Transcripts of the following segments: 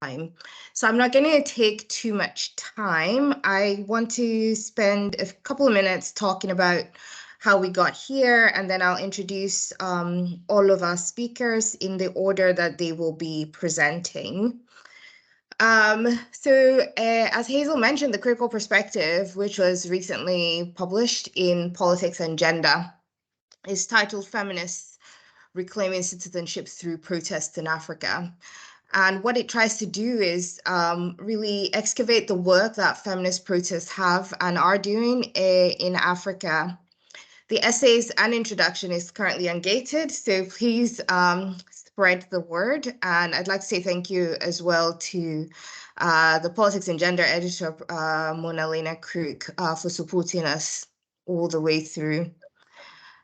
time. So I'm not going to take too much time. I want to spend a couple of minutes talking about how we got here, and then I'll introduce all of our speakers in the order that they will be presenting. As Hazel mentioned, the critical perspective, which was recently published in Politics and Gender, is titled Feminists Reclaiming Citizenship Through Protests in Africa. And what it tries to do is really excavate the work that feminist protests have and are doing in Africa. The essays and introduction is currently ungated, so please spread the word. And I'd like to say thank you as well to the Politics and Gender editor, Mona Lena Crook, for supporting us all the way through.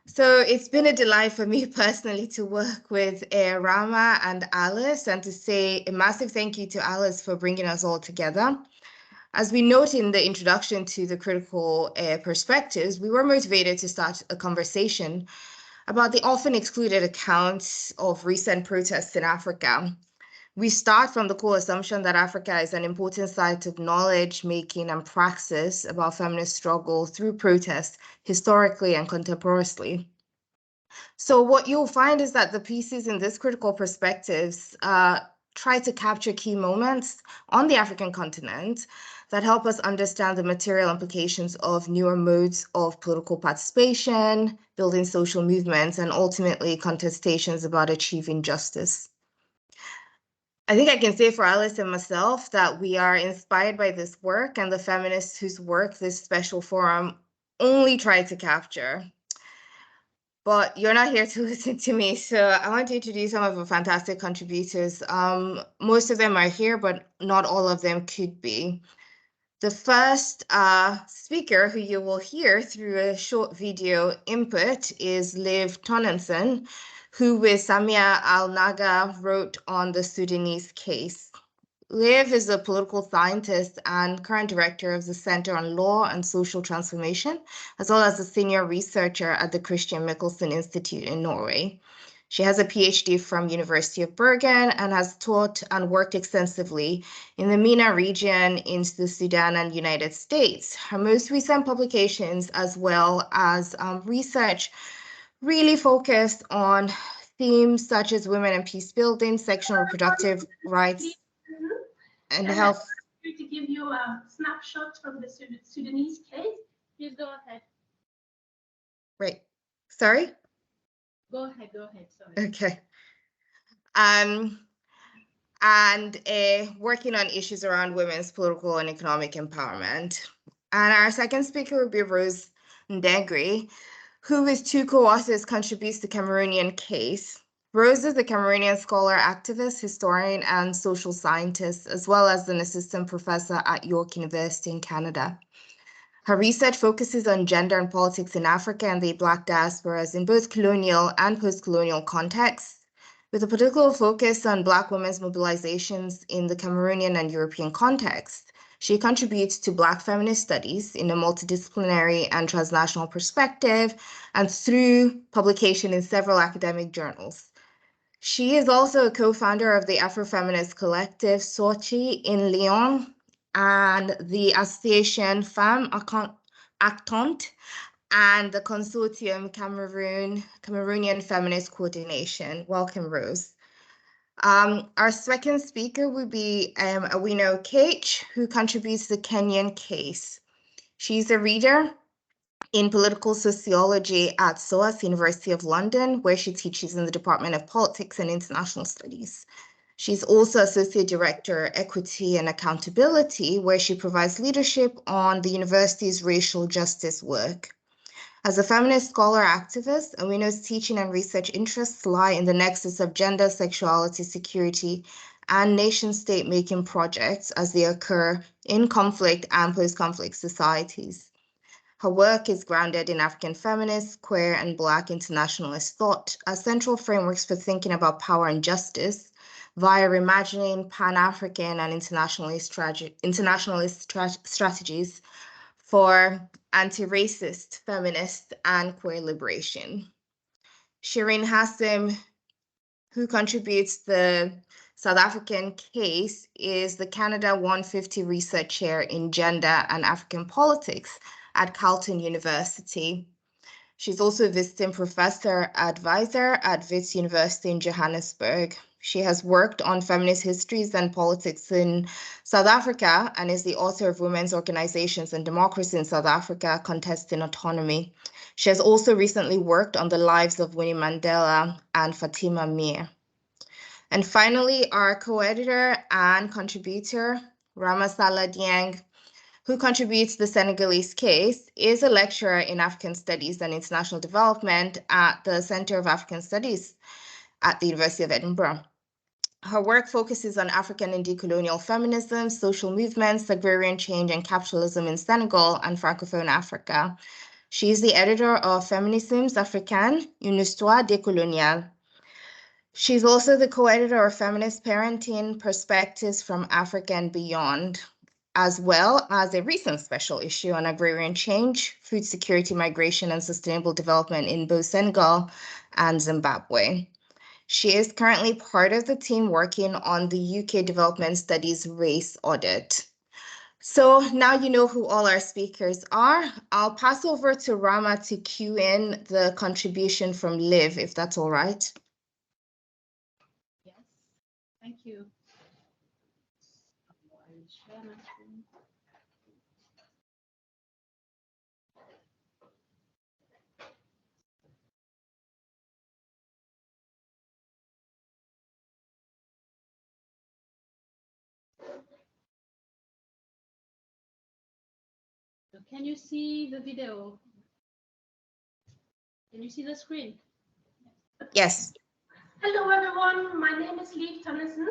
So it's been a delight for me personally to work with Rama and Alice, and to say a massive thank you to Alice for bringing us all together. As we note in the introduction to the critical perspectives, we were motivated to start a conversation about the often excluded accounts of recent protests in Africa. We start from the core assumption that Africa is an important site of knowledge making and praxis about feminist struggle through protest, historically and contemporarily. So what you'll find is that the pieces in this critical perspectives try to capture key moments on the African continent that help us understand the material implications of newer modes of political participation, building social movements, and ultimately contestations about achieving justice. I think I can say for Alice and myself that we are inspired by this work and the feminists whose work this special forum only tried to capture. But you're not here to listen to me, so I want to introduce some of the fantastic contributors. Most of them are here, but not all of them could be. The first speaker who you will hear through a short video input is Liv Tonanson, who with Samia Al-Naga wrote on the Sudanese case. Liv is a political scientist and current director of the Center on Law and Social Transformation, as well as a senior researcher at the Christian Michelsen Institute in Norway. She has a PhD from University of Bergen and has taught and worked extensively in the MENA region in the Sudan and United States. Her most recent publications, as well as research, really focused on themes such as women and peace building, sexual and reproductive rights, and health. To give you a snapshot of the Sudanese case, please go ahead. Right. Sorry? Go ahead, sorry. Okay. And working on issues around women's political and economic empowerment. And our second speaker will be Rose Ndegri, who with two co-authors contributes to the Cameroonian case. Rose is a Cameroonian scholar, activist, historian, and social scientist, as well as an assistant professor at York University in Canada. Her research focuses on gender and politics in Africa and the Black diasporas in both colonial and post-colonial contexts, with a particular focus on Black women's mobilizations in the Cameroonian and European context. She contributes to Black feminist studies in a multidisciplinary and transnational perspective and through publication in several academic journals. She is also a co-founder of the Afrofeminist collective Sorti in Lyon and the Association Femmes Actantes and the Consortium Cameroonian Feminist Coordination. Welcome, Rose. Our second speaker will be Awino Okech, who contributes to the Kenyan case. She's a reader in political sociology at SOAS, University of London, where she teaches in the Department of Politics and International Studies. She's also Associate Director, Equity and Accountability, where she provides leadership on the university's racial justice work. As a feminist scholar activist, Awino's teaching and research interests lie in the nexus of gender, sexuality, security, and nation-state making projects as they occur in conflict and post-conflict societies. Her work is grounded in African feminist, queer, and Black internationalist thought as central frameworks for thinking about power and justice via reimagining Pan-African and internationalist strategies for anti-racist, feminist, and queer liberation. Shireen Hassim, who contributes the South African case, is the Canada 150 Research Chair in Gender and African Politics at Carleton University. She's also a visiting professor advisor at Wits University in Johannesburg. She has worked on feminist histories and politics in South Africa and is the author of Women's Organizations and Democracy in South Africa, Contesting Autonomy. She has also recently worked on the lives of Winnie Mandela and Fatima Meer. And finally, our co-editor and contributor, Rama Salah Dieng, who contributes the Senegalese case, is a lecturer in African Studies and International Development at the Center of African Studies at the University of Edinburgh. Her work focuses on African and decolonial feminism, social movements, agrarian change, and capitalism in Senegal and Francophone Africa. She is the editor of Féminismes africains, une histoire décoloniale. She's also the co-editor of Feminist Parenting Perspectives from Africa and Beyond, as well as a recent special issue on agrarian change, food security, migration, and sustainable development in both Senegal and Zimbabwe. She is currently part of the team working on the UK Development Studies race audit. So now you know who all our speakers are. I'll pass over to Rama to cue in the contribution from Liv, if that's all right. Yes, thank you. Share my screen. So can you see the video? Can you see the screen? Yes. Hello, everyone. My name is Liv Tonnesen,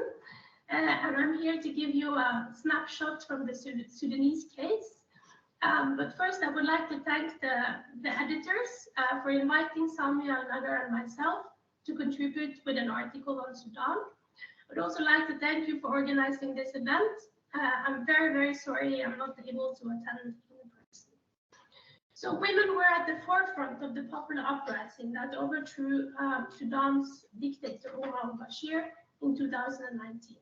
and I'm here to give you a snapshot from the Sudanese case. But first, I would like to thank the editors for inviting Samia, Nagar, and myself to contribute with an article on Sudan. I'd also like to thank you for organizing this event. I'm very, very sorry I'm not able to attend in person. So women were at the forefront of the popular uprising that overthrew Sudan's dictator Omar al-Bashir in 2019.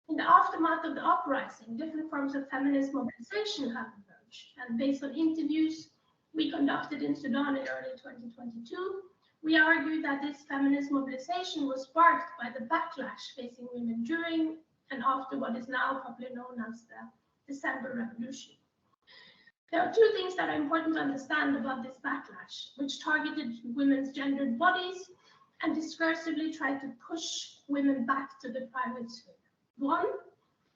In the aftermath of the uprising, different forms of feminist mobilization have emerged. And based on interviews we conducted in Sudan in early 2022, we argued that this feminist mobilization was sparked by the backlash facing women during and after what is now popularly known as the December Revolution. There are two things that are important to understand about this backlash, which targeted women's gendered bodies and discursively tried to push women back to the private sphere. One,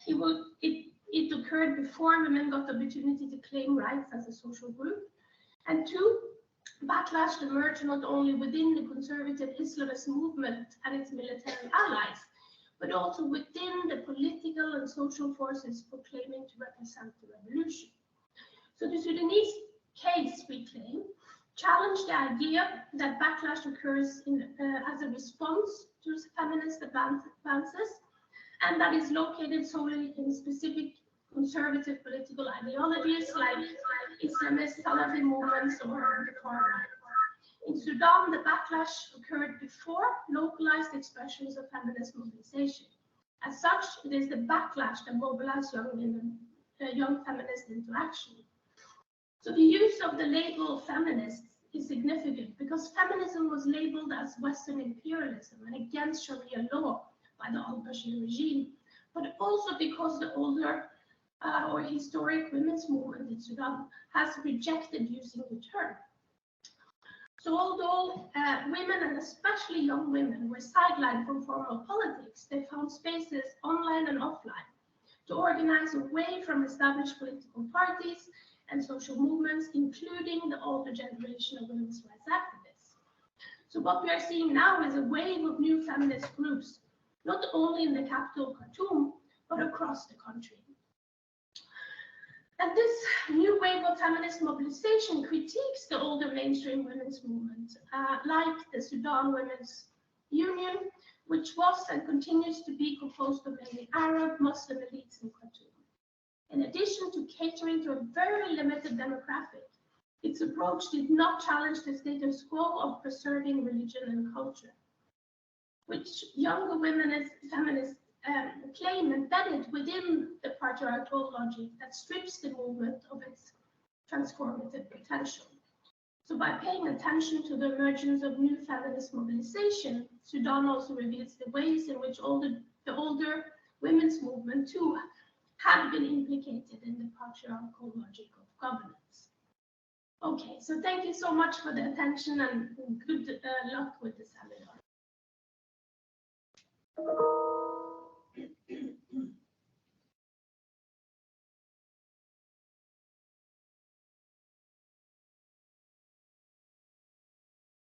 it occurred before women got the opportunity to claim rights as a social group. And two, backlash emerged not only within the conservative Islamist movement and its military allies, but also within the political and social forces proclaiming to represent the revolution. So the Sudanese case, we claim, challenged the idea that backlash occurs as a response to feminist advances, and that is located solely in specific conservative political ideologies like Islamist Salafi movements or the far right. In Sudan, the backlash occurred before localized expressions of feminist mobilization. As such, it is the backlash that mobilized young women, young feminists into action. So the use of the label feminist is significant because feminism was labeled as Western imperialism and against Sharia law by the al-Bashir regime, but also because the older or historic women's movement in Sudan has rejected using the term. So although women, and especially young women, were sidelined from formal politics, they found spaces online and offline to organize away from established political parties and social movements, including the older generation of women's rights activists. So what we are seeing now is a wave of new feminist groups, not only in the capital Khartoum, but across the country. And this new wave of feminist mobilization critiques the older mainstream women's movement, like the Sudan Women's Union, which was and continues to be composed of mainly Arab Muslim elites in Khartoum. In addition to catering to a very limited demographic, its approach did not challenge the status quo of preserving religion and culture. which younger feminists claim embedded within the patriarchal logic that strips the movement of its transformative potential. So by paying attention to the emergence of new feminist mobilization, Sudan also reveals the ways in which the older women's movement too have been implicated in the patriarchal logic of governance. Okay, so thank you so much for the attention and good luck with the seminar.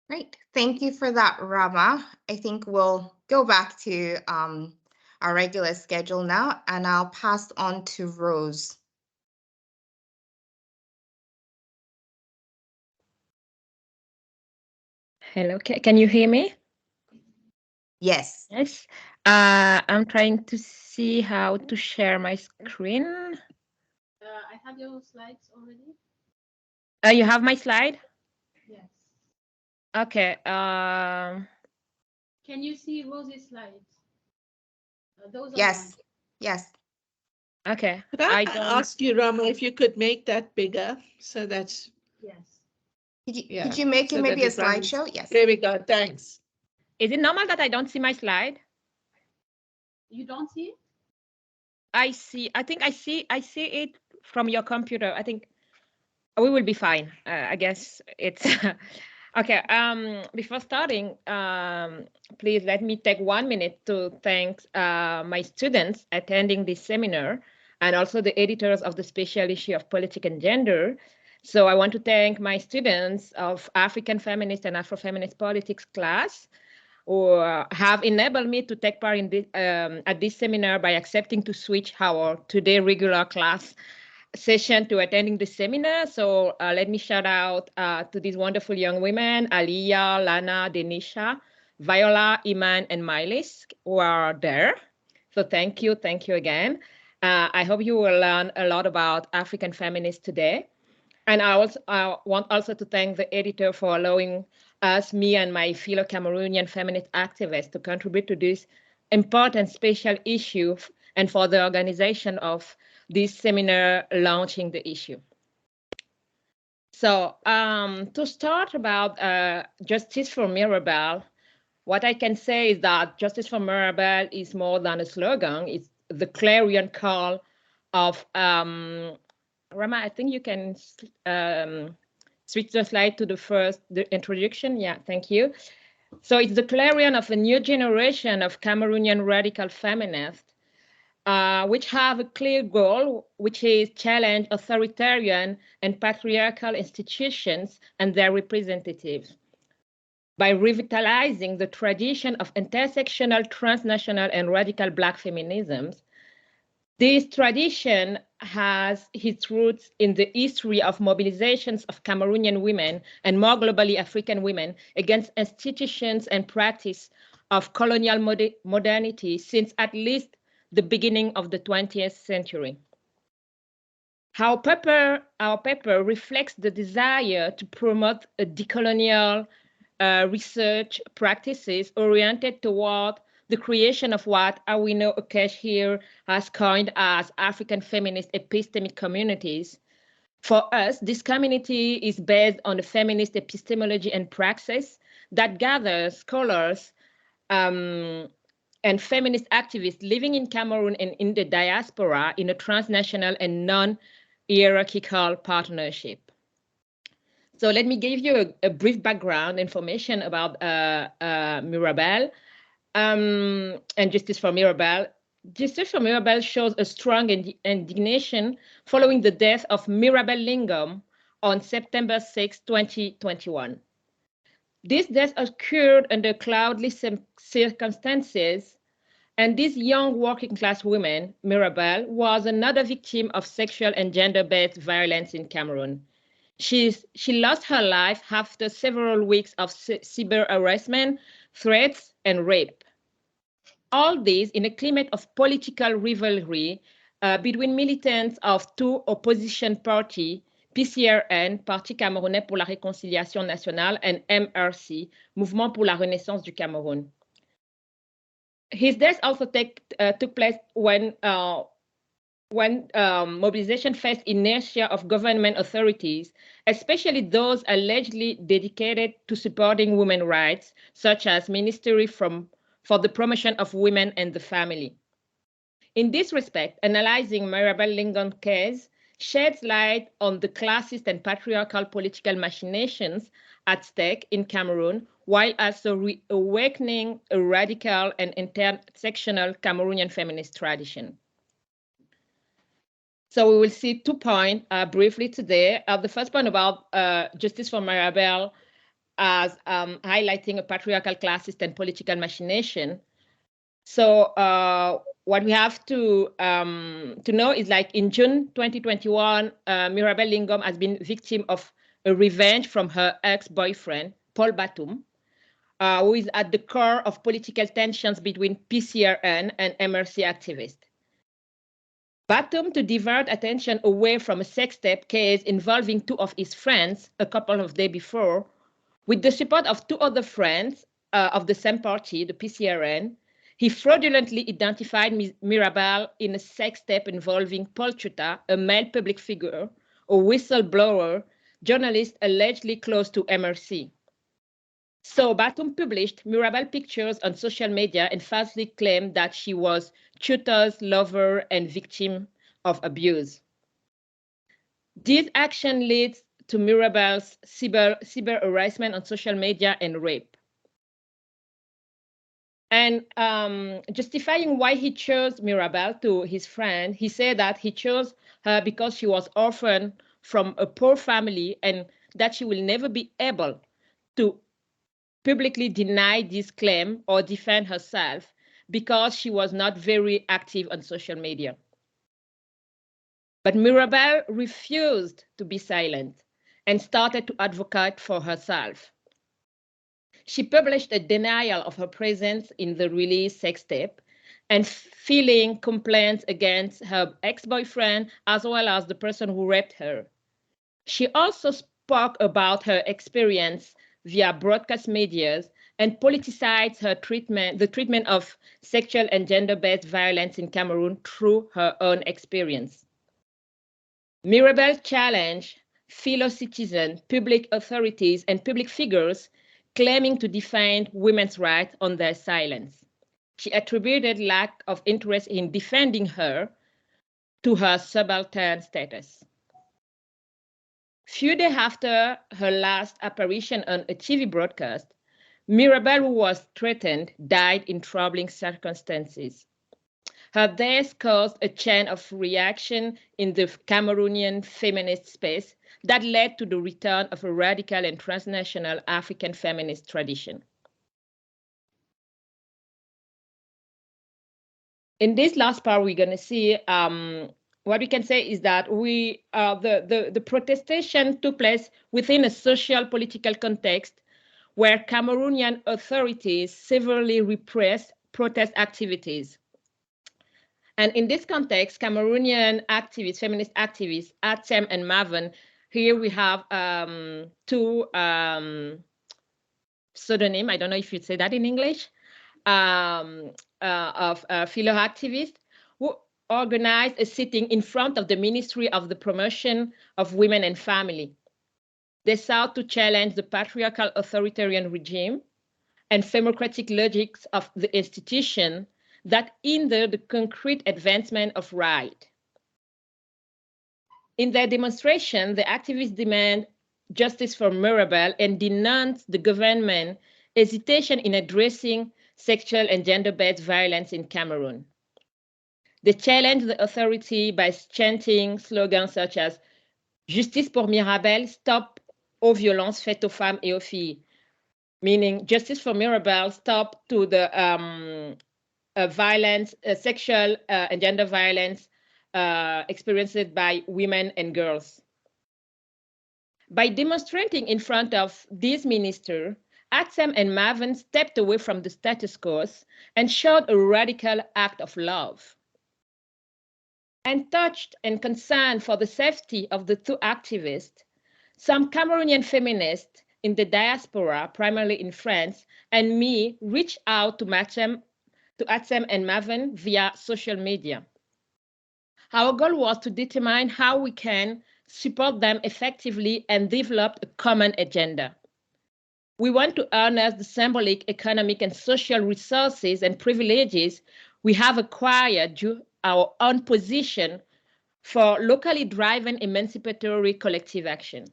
Great. Thank you for that, Rama. I think we'll go back to our regular schedule now, and I'll pass on to Rose. Hello, can you hear me? Yes. Yes. I'm trying to see how to share my screen. I have your slides already. You have my slide? Yes. Okay. Can you see Rose's slides? Those are Yes. mine. Yes. Okay. Could I ask you, Rama, if you could make that bigger so that's... Yes. Could you make it so maybe a that it runs? slideshow? Yes. There we go. Thanks. Is it normal that I don't see my slide? You don't see it? I think I see it from your computer. I think we will be fine. I guess it's okay. Before starting, please let me take 1 minute to thank my students attending this seminar and also the editors of the special issue of Politics and Gender. So I want to thank my students of African Feminist and Afro-Feminist Politics class who have enabled me to take part in this, at this seminar by accepting to switch our today regular class session to attending the seminar. So let me shout out to these wonderful young women, Aliyah, Lana, Denisha, Viola, Iman, and Mylis, who are there. So thank you again. I hope you will learn a lot about African feminists today. And I want also to thank the editor for allowing us, me and my fellow Cameroonian feminist activists, to contribute to this important special issue and for the organization of this seminar launching the issue. So to start about Justice for Mirabel, what I can say is that Justice for Mirabel is more than a slogan. It's the clarion call of Rama, I think you can switch the slide to the introduction. Yeah, thank you. So it's the clarion of a new generation of Cameroonian radical feminists, which have a clear goal, which is challenge authoritarian and patriarchal institutions and their representatives by revitalizing the tradition of intersectional, transnational, and radical Black feminisms. This tradition has its roots in the history of mobilizations of Cameroonian women and more globally African women against institutions and practice of colonial modernity since at least the beginning of the 20th century. Our paper reflects the desire to promote a decolonial research practices oriented toward the creation of what Awino Okesh here has coined as African feminist epistemic communities. For us, this community is based on a feminist epistemology and praxis that gathers scholars and feminist activists living in Cameroon and in the diaspora in a transnational and non-hierarchical partnership. So let me give you a brief background information about Mirabel. And Justice for Mirabel. Justice for Mirabel shows a strong indignation following the death of Mirabel Lingom on September 6, 2021. This death occurred under cloudless circumstances, and this young working class woman, Mirabel, was another victim of sexual and gender-based violence in Cameroon. She lost her life after several weeks of cyber harassment, threats, and rape. All this in a climate of political rivalry between militants of two opposition parties, PCRN, Parti Camerounais pour la Réconciliation Nationale, and MRC, Mouvement pour la Renaissance du Cameroun. His death also took place when mobilization faced inertia of government authorities, especially those allegedly dedicated to supporting women's rights, such as Ministry for the Promotion of Women and the Family. In this respect, analyzing Mirabel Lingon's case sheds light on the classist and patriarchal political machinations at stake in Cameroon, while also reawakening a radical and intersectional Cameroonian feminist tradition. So we will see 2 points briefly today. The first point about justice for Mirabel as highlighting a patriarchal, classist, and political machination. So what we have to know is, like, in June 2021, Mirabel Lingom has been victim of a revenge from her ex-boyfriend, Paul Batum, who is at the core of political tensions between PCRN and MRC activists. Batum, to divert attention away from a sex tape case involving 2 of his friends a couple of days before, with the support of 2 other friends of the same party, the PCRN, he fraudulently identified Mirabel in a sex tape involving Paul Chuta, a male public figure, a whistleblower, journalist allegedly close to MRC. So Batum published Mirabel pictures on social media and falsely claimed that she was Chuta's lover and victim of abuse. This action leads to Mirabel's cyber harassment on social media and rape. And justifying why he chose Mirabel to his friend, he said that he chose her because she was orphaned from a poor family and that she will never be able to publicly deny this claim or defend herself because she was not very active on social media. But Mirabel refused to be silent and started to advocate for herself. She published a denial of her presence in the released sex tape and filing complaints against her ex-boyfriend as well as the person who raped her. She also spoke about her experience via broadcast media and politicized her the treatment of sexual and gender-based violence in Cameroon through her own experience. Mirabel challenged fellow citizens, public authorities, and public figures claiming to defend women's rights on their silence. She attributed lack of interest in defending her to her subaltern status. Few days after her last apparition on a TV broadcast, Mirabel, who was threatened, died in troubling circumstances. Her death caused a chain of reaction in the Cameroonian feminist space that led to the return of a radical and transnational African feminist tradition. In this last part, we're going to see what we can say is that the protestation took place within a social political context where Cameroonian authorities severely repressed protest activities. And in this context, Cameroonian activists, feminist activists, Atem and Maven, here we have 2 pseudonyms, I don't know if you'd say that in English, of fellow activists who organized a sitting in front of the Ministry of the Promotion of Women and Family. They sought to challenge the patriarchal authoritarian regime and democratic logics of the institution that hinder the concrete advancement of right. In their demonstration, the activists demand justice for Mirabel and denounce the government's hesitation in addressing sexual and gender-based violence in Cameroon. They challenge the authority by chanting slogans such as Justice pour Mirabel, stop aux violences faites aux femmes et aux filles, meaning justice for Mirabel, stop to the violence, sexual and gender violence experienced by women and girls. By demonstrating in front of this minister, Atem and Maven stepped away from the status quo and showed a radical act of love. And touched and concerned for the safety of the 2 activists, some Cameroonian feminists in the diaspora, primarily in France, and me reached out to Atem to Atsem and Maven via social media. Our goal was to determine how we can support them effectively and develop a common agenda. We want to harness the symbolic, economic, and social resources and privileges we have acquired due our own position for locally driven emancipatory collective action.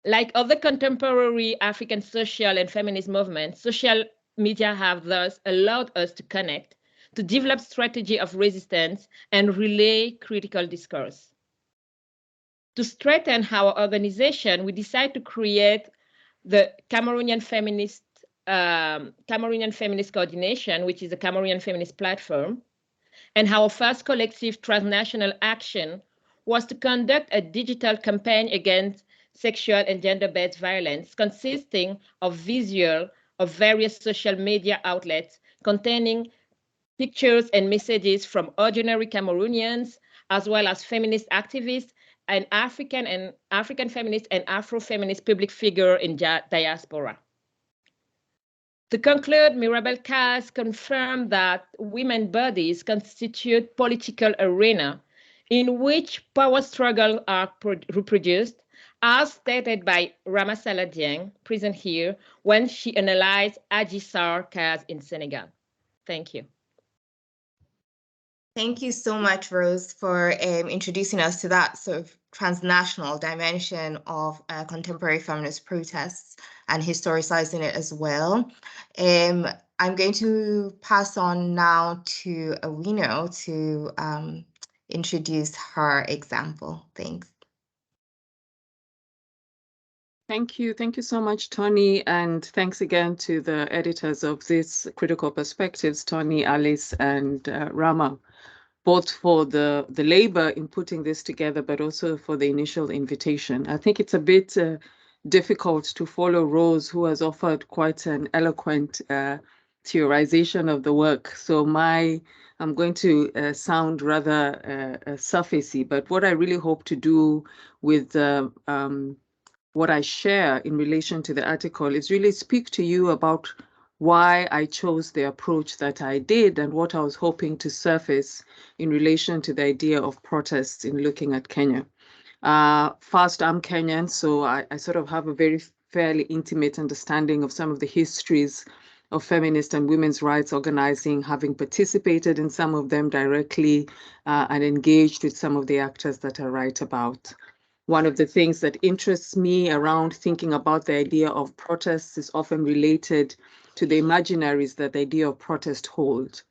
Like other contemporary African social and feminist movements, social media have thus allowed us to connect, to develop strategy of resistance and relay critical discourse. To strengthen our organization, we decided to create the Cameroonian Feminist Coordination, which is a Cameroonian feminist platform. And our first collective transnational action was to conduct a digital campaign against sexual and gender-based violence, consisting of visual of various social media outlets containing pictures and messages from ordinary Cameroonians, as well as feminist activists and African feminist and Afro-feminist public figure in diaspora. To conclude, Mirabel Cas confirmed that women's bodies constitute political arena in which power struggles are reproduced, as stated by Rama Saladieng, present here, when she analyzed Adji Sarr case in Senegal. Thank you. Thank you so much, Rose, for introducing us to that sort of transnational dimension of contemporary feminist protests and historicizing it as well. I'm going to pass on now to Awino to introduce her example. Thanks. Thank you. Thank you so much, Tony. And thanks again to the editors of this Critical Perspectives, Tony, Alice, and Rama, both for the labor in putting this together, but also for the initial invitation. I think it's a bit difficult to follow Rose, who has offered quite an eloquent theorization of the work. So I'm going to sound rather surfacey, but what I really hope to do with what I share in relation to the article is really speak to you about why I chose the approach that I did and what I was hoping to surface in relation to the idea of protests in looking at Kenya. First, I'm Kenyan, so I sort of have a very fairly intimate understanding of some of the histories of feminist and women's rights organizing, having participated in some of them directly and engaged with some of the actors that I write about. One of the things that interests me around thinking about the idea of protests is often related to the imaginaries that the idea of protest hold,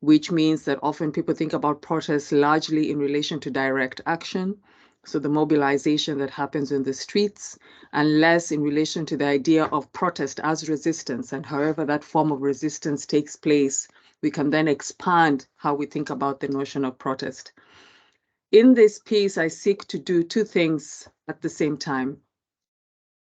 which means that often people think about protests largely in relation to direct action, so the mobilization that happens in the streets, and less in relation to the idea of protest as resistance. And however that form of resistance takes place, we can then expand how we think about the notion of protest. In this piece, I seek to do two things at the same time.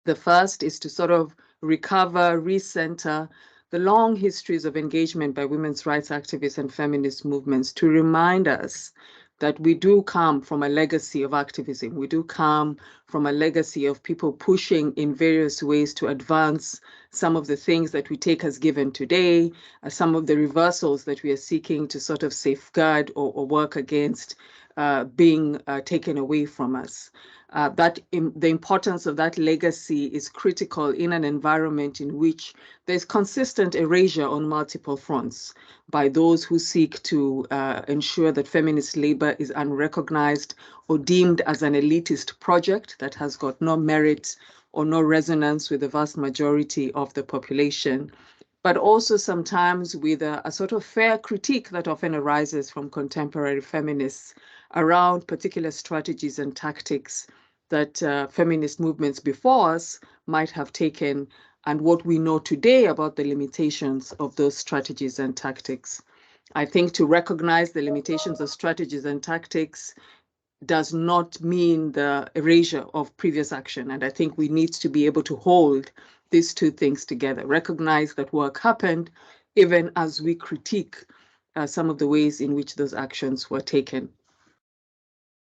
The first is to sort of recover, recenter the long histories of engagement by women's rights activists and feminist movements to remind us that we do come from a legacy of activism. We do come from a legacy of people pushing in various ways to advance some of the things that we take as given today, some of the reversals that we are seeking to sort of safeguard or work against being taken away from us. The importance of that legacy is critical in an environment in which there's consistent erasure on multiple fronts by those who seek to ensure that feminist labor is unrecognized or deemed as an elitist project that has got no merit or no resonance with the vast majority of the population, but also sometimes with a sort of fair critique that often arises from contemporary feminists around particular strategies and tactics that feminist movements before us might have taken, and what we know today about the limitations of those strategies and tactics. I think to recognize the limitations of strategies and tactics does not mean the erasure of previous action. And I think we need to be able to hold these two things together, recognize that work happened, even as we critique some of the ways in which those actions were taken.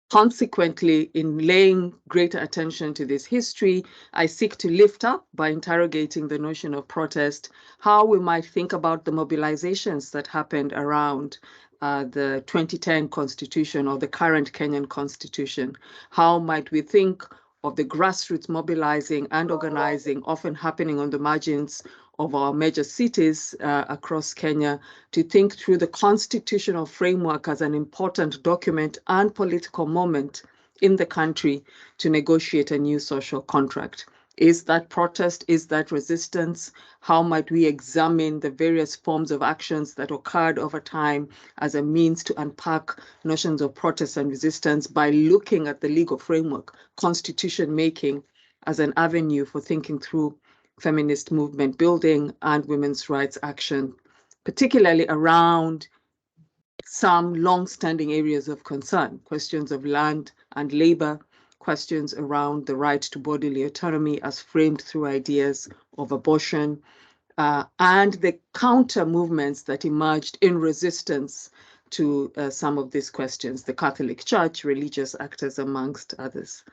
Consequently, in laying greater attention to this history, I seek to lift up, by interrogating the notion of protest, how we might think about the mobilizations that happened around the 2010 constitution or the current Kenyan constitution. How might we think of the grassroots mobilizing and organizing, often happening on the margins of our major cities across Kenya, to think through the constitutional framework as an important document and political moment in the country to negotiate a new social contract. Is that protest? Is that resistance? How might we examine the various forms of actions that occurred over time as a means to unpack notions of protest and resistance by looking at the legal framework, constitution making, as an avenue for thinking through feminist movement building and women's rights action, particularly around some long-standing areas of concern, questions of land and labor, questions around the right to bodily autonomy as framed through ideas of abortion, and the counter movements that emerged in resistance to some of these questions, the Catholic Church, religious actors, amongst others.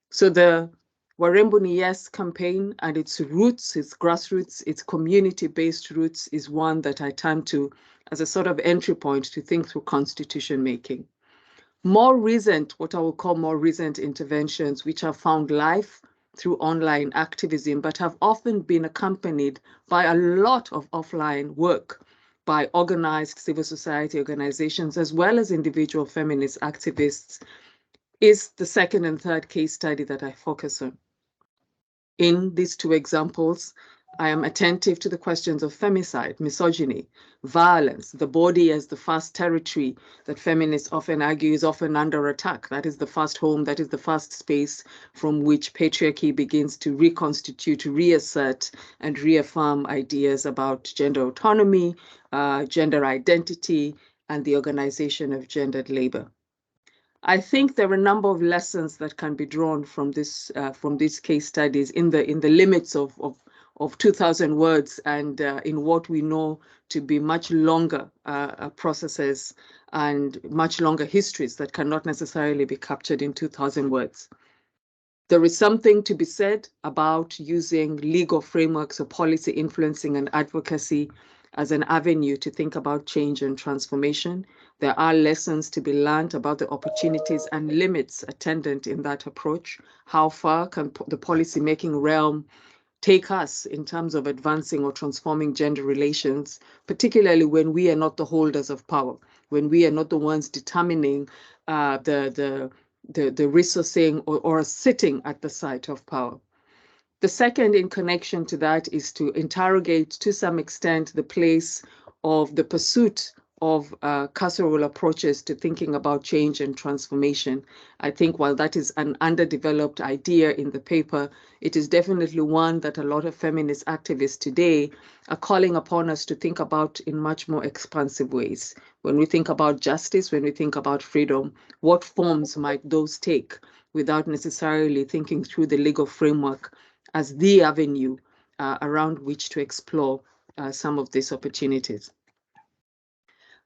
So the Warembo ni Yes campaign and its roots, its grassroots, its community-based roots is one that I turn to as a sort of entry point to think through constitution making. More recent, what I will call more recent interventions, which have found life through online activism, but have often been accompanied by a lot of offline work by organized civil society organizations, as well as individual feminist activists, is the second and third case study that I focus on. In these two examples, I am attentive to the questions of femicide, misogyny, violence, the body as the first territory that feminists often argue is often under attack. That is the first home, that is the first space from which patriarchy begins to reconstitute, to reassert and reaffirm ideas about gender autonomy, gender identity, and the organization of gendered labor. I think there are a number of lessons that can be drawn from these case studies in the limits of 2,000 words and in what we know to be much longer processes and much longer histories that cannot necessarily be captured in 2,000 words. There is something to be said about using legal frameworks of policy influencing and advocacy as an avenue to think about change and transformation. There are lessons to be learned about the opportunities and limits attendant in that approach. How far can the policy-making realm take us in terms of advancing or transforming gender relations, particularly when we are not the holders of power, when we are not the ones determining the resourcing or sitting at the site of power. The second in connection to that is to interrogate to some extent the place of the pursuit of carceral approaches to thinking about change and transformation. I think while that is an underdeveloped idea in the paper, it is definitely one that a lot of feminist activists today are calling upon us to think about in much more expansive ways. When we think about justice, when we think about freedom, what forms might those take without necessarily thinking through the legal framework as the avenue around which to explore some of these opportunities.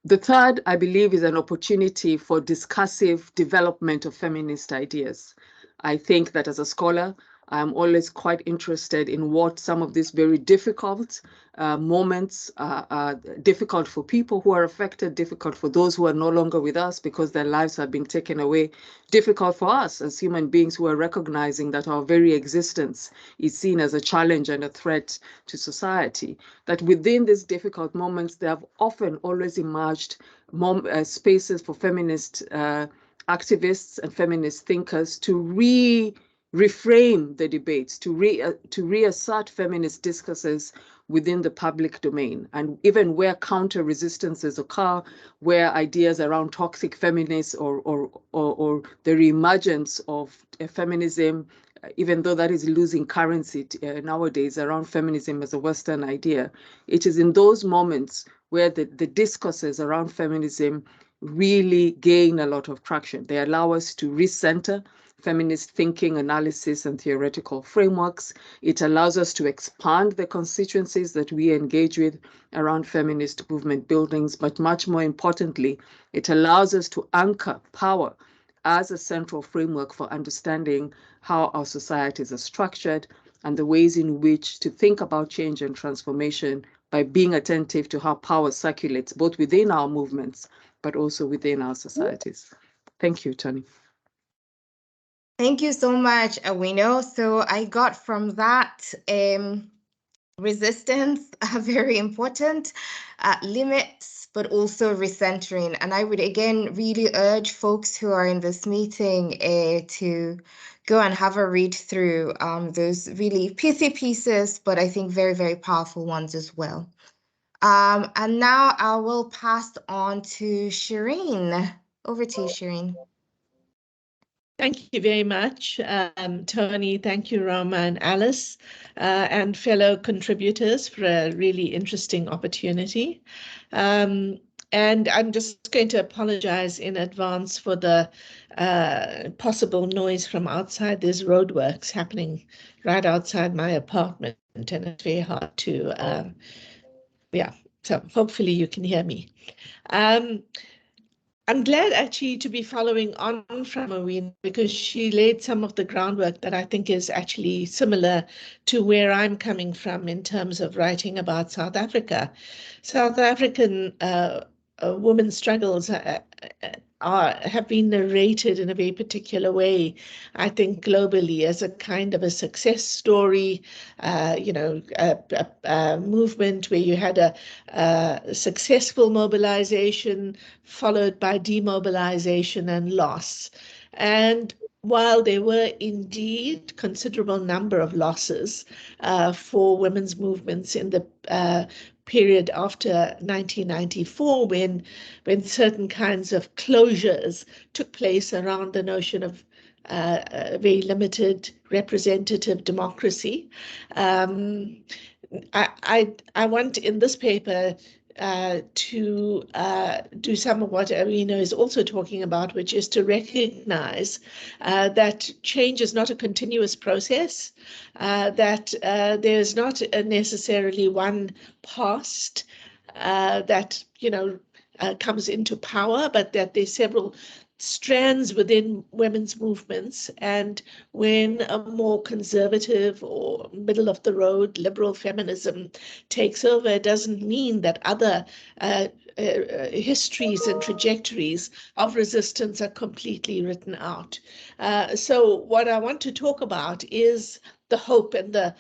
The third, I believe, is an opportunity for discursive development of feminist ideas. I think that as a scholar, I'm always quite interested in what some of these very difficult moments are difficult for people who are affected, difficult for those who are no longer with us because their lives have been taken away, difficult for us as human beings who are recognizing that our very existence is seen as a challenge and a threat to society. That within these difficult moments, there have often always emerged spaces for feminist activists and feminist thinkers to reframe the debates, to reassert feminist discourses within the public domain. And even where counter resistances occur, where ideas around toxic feminists or the reemergence of feminism, even though that is losing currency nowadays around feminism as a Western idea, it is in those moments where the discourses around feminism really gain a lot of traction. They allow us to recenter feminist thinking, analysis, and theoretical frameworks. It allows us to expand the constituencies that we engage with around feminist movement buildings, but much more importantly, it allows us to anchor power as a central framework for understanding how our societies are structured and the ways in which to think about change and transformation by being attentive to how power circulates both within our movements, but also within our societies. Thank you, Tony. Thank you so much, Awino. So I got from that resistance, very important, limits, but also recentering. And I would again really urge folks who are in this meeting to go and have a read through those really pithy pieces, but I think very, very powerful ones as well. And now I will pass on to Shireen. Over to you, Shireen. Thank you very much, Tony. Thank you, Rama and Alice, and fellow contributors for a really interesting opportunity. And I'm just going to apologize in advance for the possible noise from outside. There's roadworks happening right outside my apartment, and it's very hard to, yeah, so hopefully you can hear me. I'm glad actually to be following on from Awino because she laid some of the groundwork that I think is actually similar to where I'm coming from in terms of writing about South Africa. South African women's struggles have been narrated in a very particular way, I think globally, as a kind of a success story, you know, a movement where you had a successful mobilization followed by demobilization and loss. And while there were indeed considerable number of losses for women's movements in the period after 1994, when certain kinds of closures took place around the notion of very limited representative democracy. I want in this paper to do some of what Awino is also talking about, which is to recognize that change is not a continuous process, that there's not necessarily one past that, you know, comes into power, but that there's several strands within women's movements, and when a more conservative or middle of the road liberal feminism takes over, it doesn't mean that other histories and trajectories of resistance are completely written out. So what I want to talk about is the hope and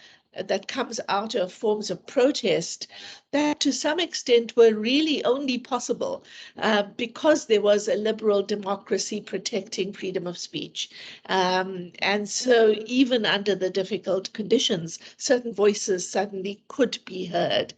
that comes out of forms of protest that to some extent were really only possible because there was a liberal democracy protecting freedom of speech. And so even under the difficult conditions, certain voices suddenly could be heard.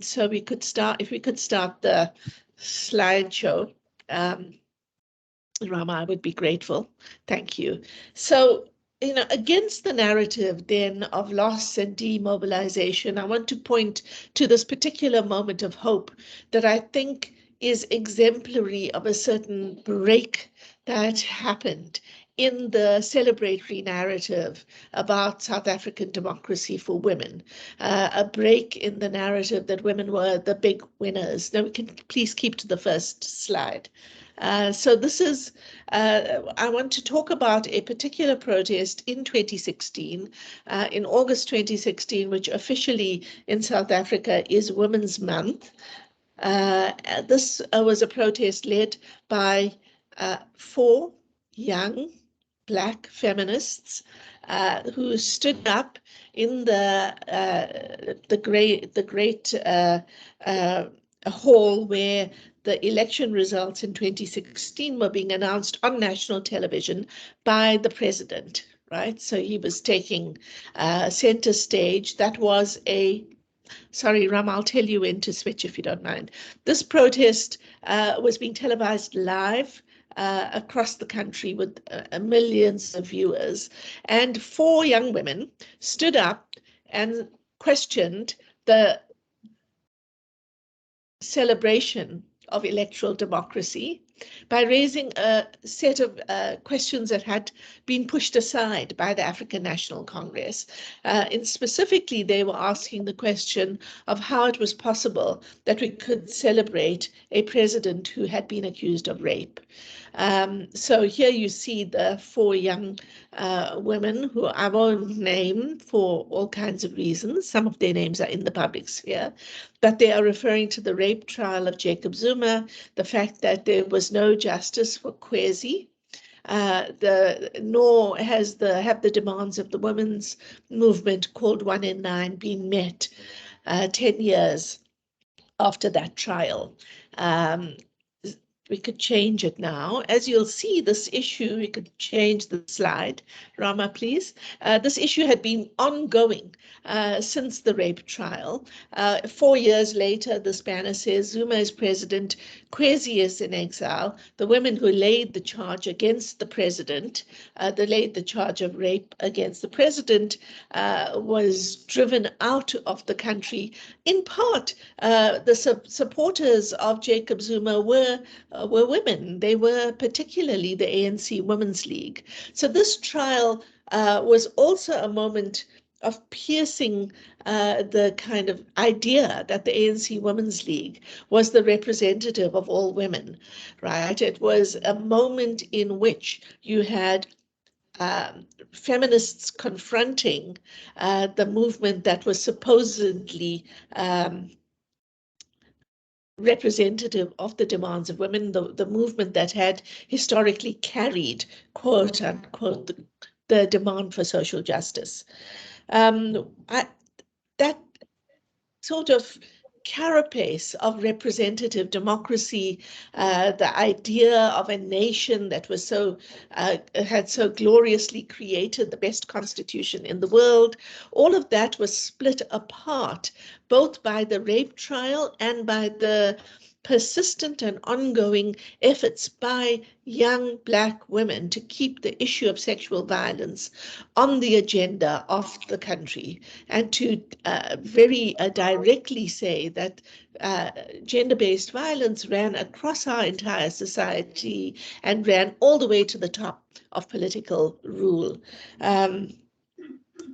So we could start, if we could start the slideshow, Rama, I would be grateful. Thank you. So, you know, against the narrative then of loss and demobilization, I want to point to this particular moment of hope that I think is exemplary of a certain break that happened in the celebratory narrative about South African democracy for women, a break in the narrative that women were the big winners. Now we can please keep to the first slide. So this is, I want to talk about a particular protest in 2016, in August 2016, which officially in South Africa is Women's Month. This was a protest led by 4 young Black feminists who stood up in the great hall where the election results in 2016 were being announced on national television by the president, right? So he was taking center stage. That was sorry, Ram, I'll tell you when to switch if you don't mind. This protest was being televised live across the country with millions of viewers. And 4 young women stood up and questioned the celebration of electoral democracy by raising a set of questions that had been pushed aside by the African National Congress. And specifically, they were asking the question of how it was possible that we could celebrate a president who had been accused of rape. So here you see the 4 young women who I won't name for all kinds of reasons. Some of their names are in the public sphere, but they are referring to the rape trial of Jacob Zuma, the fact that there was no justice for Kwesi, nor have the demands of the women's movement called 1 in 9 been met 10 years after that trial. We could change it now. As you'll see, this issue, we could change the slide. Rama, please. This issue had been ongoing since the rape trial. 4 years later, this banner says, Zuma is president, Kwesi is in exile. The women who laid the charge against the president, they laid the charge of rape against the president, was driven out of the country. In part, the supporters of Jacob Zuma were women. They were particularly the ANC Women's League. So this trial was also a moment of piercing the kind of idea that the ANC Women's League was the representative of all women, right? It was a moment in which you had feminists confronting the movement that was supposedly representative of the demands of women, the movement that had historically carried, quote unquote, the demand for social justice. That sort of carapace of representative democracy, the idea of a nation that was had so gloriously created the best constitution in the world, all of that was split apart, both by the rape trial and by the persistent and ongoing efforts by young Black women to keep the issue of sexual violence on the agenda of the country, and to very directly say that gender-based violence ran across our entire society and ran all the way to the top of political rule.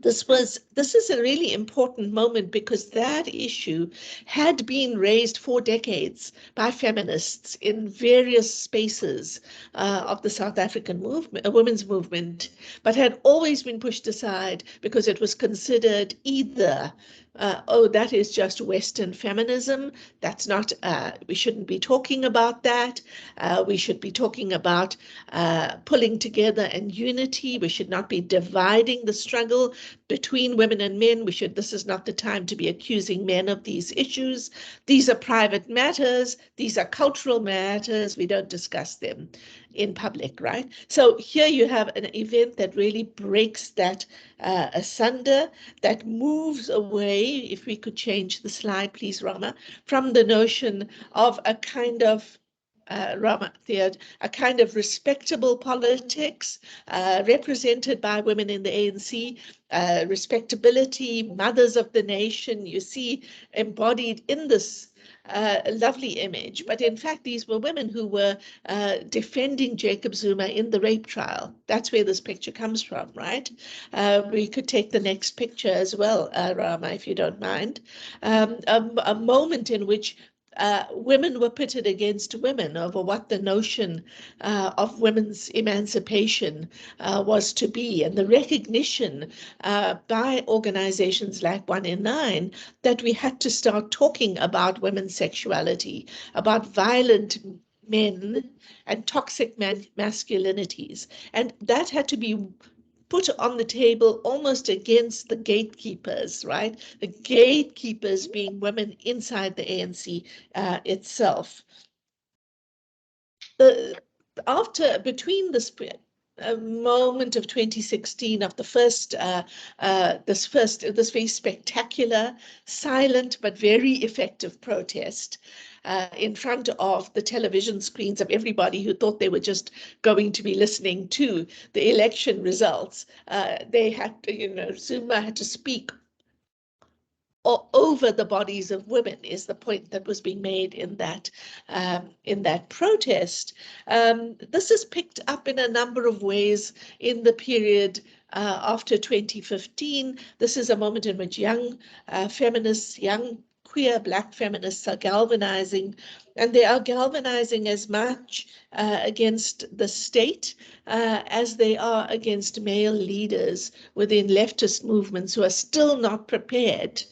This is a really important moment because that issue had been raised for decades by feminists in various spaces of the South African movement, women's movement, but had always been pushed aside because it was considered either oh, that is just Western feminism. That's not, we shouldn't be talking about that. We should be talking about pulling together and unity. We should not be dividing the struggle between women and men. This is not the time to be accusing men of these issues. These are private matters. These are cultural matters. We don't discuss them in public, right? So here you have an event that really breaks that asunder, that moves away, if we could change the slide, please, Rama, from the notion of a kind of a kind of respectable politics represented by women in the ANC, respectability, mothers of the nation, you see embodied in this lovely image. But in fact, these were women who were defending Jacob Zuma in the rape trial. That's where this picture comes from, right? We could take the next picture as well, Rama, if you don't mind. A moment in which women were pitted against women over what the notion of women's emancipation was to be, and the recognition by organizations like 1 in 9 that we had to start talking about women's sexuality, about violent men and toxic masculinities. And that had to be put on the table almost against the gatekeepers, right? The gatekeepers being women inside the ANC itself. Between this moment of 2016 of the first, this very spectacular, silent but very effective protest in front of the television screens of everybody who thought they were just going to be listening to the election results. They had to, Zuma had to speak over the bodies of women is the point that was being made in that protest. This is picked up in a number of ways in the period after 2015. This is a moment in which young feminists, young queer Black feminists are galvanizing, and they are galvanizing as much against the state as they are against male leaders within leftist movements who are still not prepared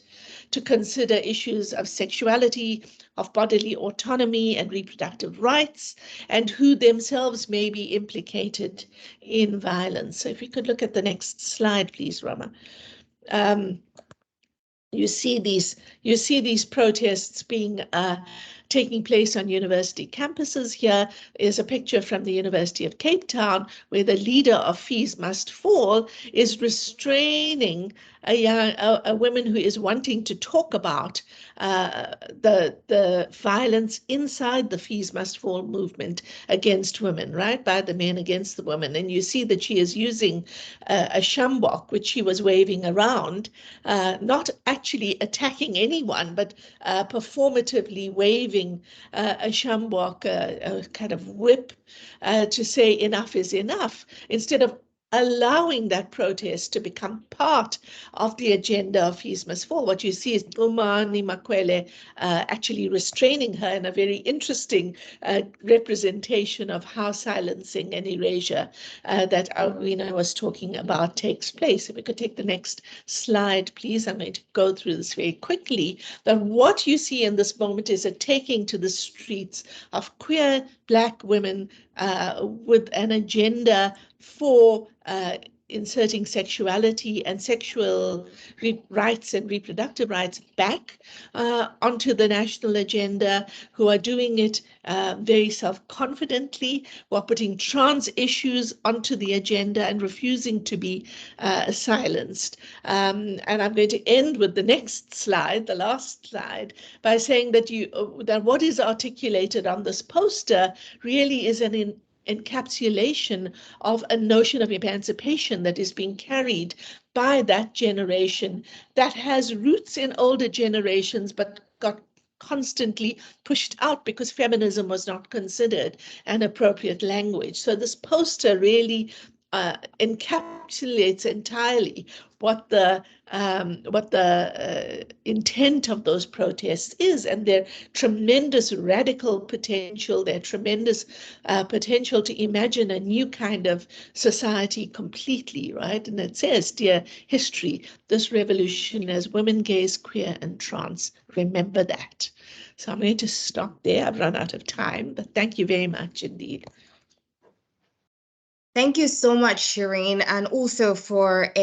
to consider issues of sexuality, of bodily autonomy and reproductive rights, and who themselves may be implicated in violence. So if we could look at the next slide, please, Rama. You see these protests being taking place on university campuses. Here is a picture from the University of Cape Town, where the leader of Fees Must Fall is restraining a woman who is wanting to talk about the violence inside the Fees Must Fall movement against women, right, by the men against the women. And you see that she is using a shambok, which she was waving around, not actually attacking anyone, but performatively waving a shambok, a kind of whip, to say enough is enough, instead of allowing that protest to become part of the agenda of Fees Must Fall. What you see is Umani Makwele actually restraining her in a very interesting representation of how silencing and erasure that Alwina was talking about takes place. If we could take the next slide, please. I'm going to go through this very quickly. But what you see in this moment is a taking to the streets of queer Black women with an agenda for inserting sexuality and sexual rights and reproductive rights back onto the national agenda, who are doing it very self-confidently, who are putting trans issues onto the agenda and refusing to be silenced. And I'm going to end with the next slide, the last slide, by saying that that what is articulated on this poster really is an encapsulation of a notion of emancipation that is being carried by that generation that has roots in older generations, but got constantly pushed out because feminism was not considered an appropriate language. So this poster really encapsulates entirely what the intent of those protests is, and their tremendous radical potential, their tremendous potential to imagine a new kind of society completely, right? And it says, dear history, this revolution as women, gays, queer, and trans, remember that. So I'm going to stop there. I've run out of time, but thank you very much indeed. Thank you so much, Shireen, and also for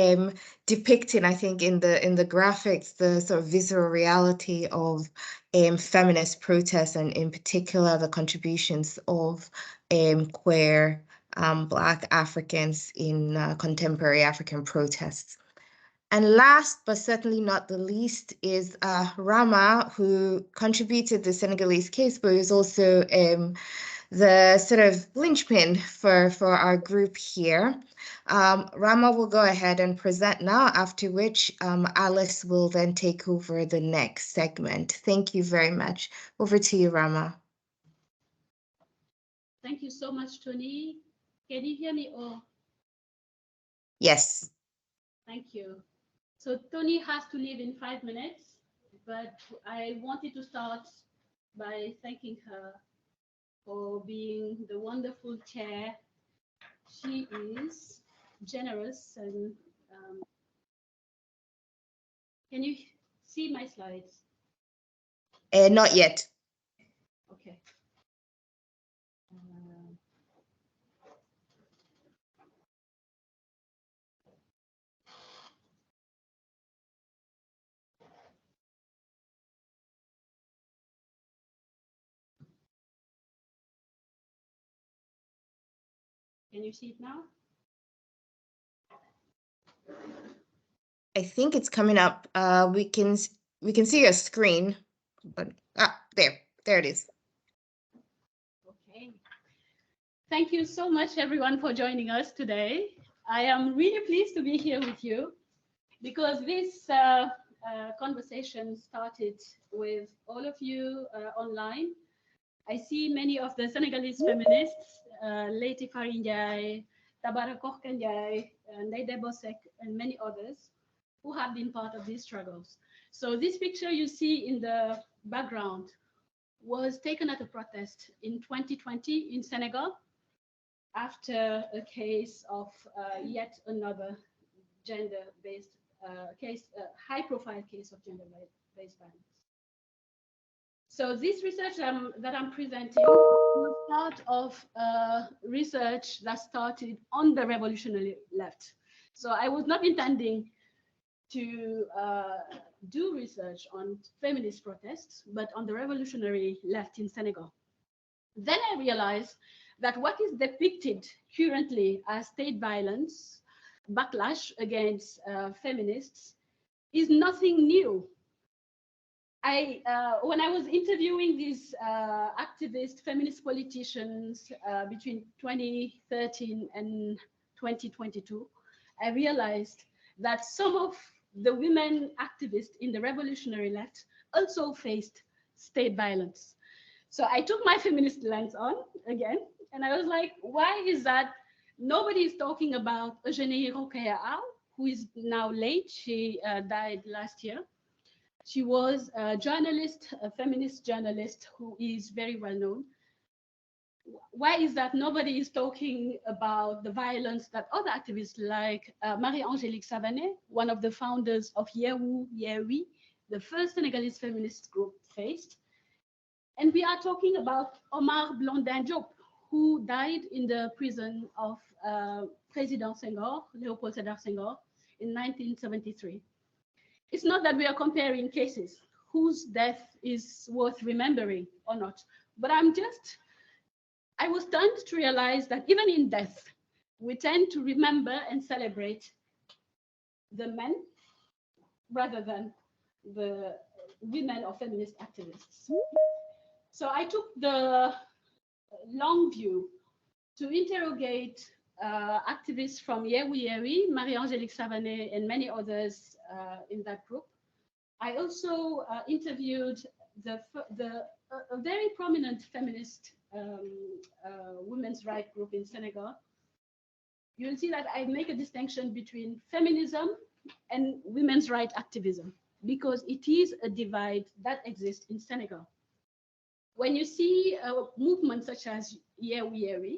depicting, I think, in the graphics, the sort of visceral reality of feminist protests, and in particular the contributions of queer Black Africans in contemporary African protests. And last but certainly not the least is Rama, who contributed the Senegalese case, but is also the sort of linchpin for our group here. Rama will go ahead and present now, after which Alice will then take over the next segment. Thank you very much. Over to you, Rama. Thank you so much, Tony. Can you hear me? Oh, yes. Thank you. So Tony has to leave in 5 minutes, but I wanted to start by thanking her for being the wonderful chair. She is generous and can you see my slides? Not yet. Okay. Can you see it now? I think it's coming up. We can see your screen, but there it is. Okay. Thank you so much, everyone, for joining us today. I am really pleased to be here with you because this conversation started with all of you online. I see many of the Senegalese feminists, Leiti Farinjai, Tabara Korkanjai, Naide Bosek, and many others who have been part of these struggles. So this picture you see in the background was taken at a protest in 2020 in Senegal after a case of yet another gender-based case, high-profile case of gender-based violence. So this research that I'm presenting was part of research that started on the revolutionary left. So I was not intending to do research on feminist protests, but on the revolutionary left in Senegal. Then I realized that what is depicted currently as state violence, backlash against feminists, is nothing new. When I was interviewing these activist feminist politicians between 2013 and 2022, I realized that some of the women activists in the revolutionary left also faced state violence. So I took my feminist lens on again, and I was like, why is that nobody is talking about Eugénie Rokhaya, who is now late? She died last year. She was a journalist, a feminist journalist who is very well known. Why is that nobody is talking about the violence that other activists like Marie-Angélique Savané, one of the founders of Yewu Yewi, the first Senegalese feminist group, faced? And we are talking about Omar Blondin Diop, who died in the prison of President Senghor, Léopold Sédar Senghor, in 1973. It's not that we are comparing cases whose death is worth remembering or not, but I was stunned to realize that even in death, we tend to remember and celebrate the men rather than the women or feminist activists. So I took the long view to interrogate activists from Yewi Yewi, Marie-Angélique Savané, and many others in that group. I also interviewed a very prominent feminist women's rights group in Senegal. You'll see that I make a distinction between feminism and women's rights activism, because it is a divide that exists in Senegal. When you see a movement such as Yewi Yewi,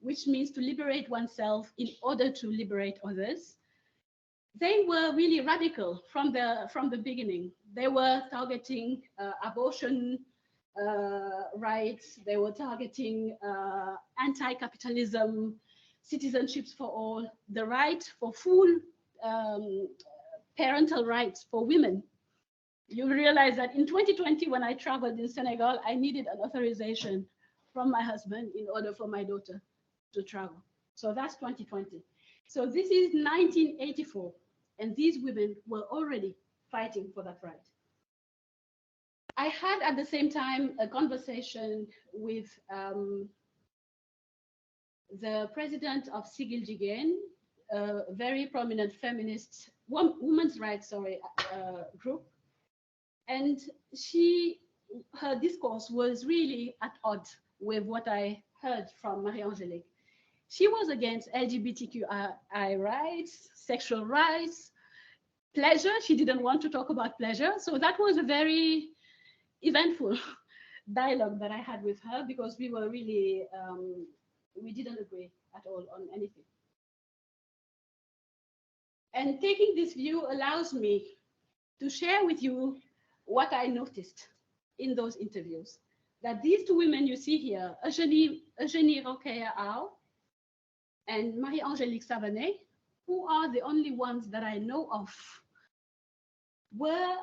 which means to liberate oneself in order to liberate others, they were really radical from the beginning. They were targeting abortion rights. They were targeting anti-capitalism, citizenships for all, the right for full parental rights for women. You realize that in 2020, when I traveled in Senegal, I needed an authorization from my husband in order for my daughter to travel. So that's 2020. So this is 1984, and these women were already fighting for that right. I had at the same time a conversation with the president of Sigil Jigéen, a very prominent feminist women's rights group, and her discourse was really at odds with what I heard from Marie-Angélique. She was against LGBTQI rights, sexual rights, pleasure. She didn't want to talk about pleasure. So that was a very eventful dialogue that I had with her, because we were really, we didn't agree at all on anything. And taking this view allows me to share with you what I noticed in those interviews, that these two women you see here, Eugénie Rokhaya and Marie-Angélique Savané, who are the only ones that I know of, were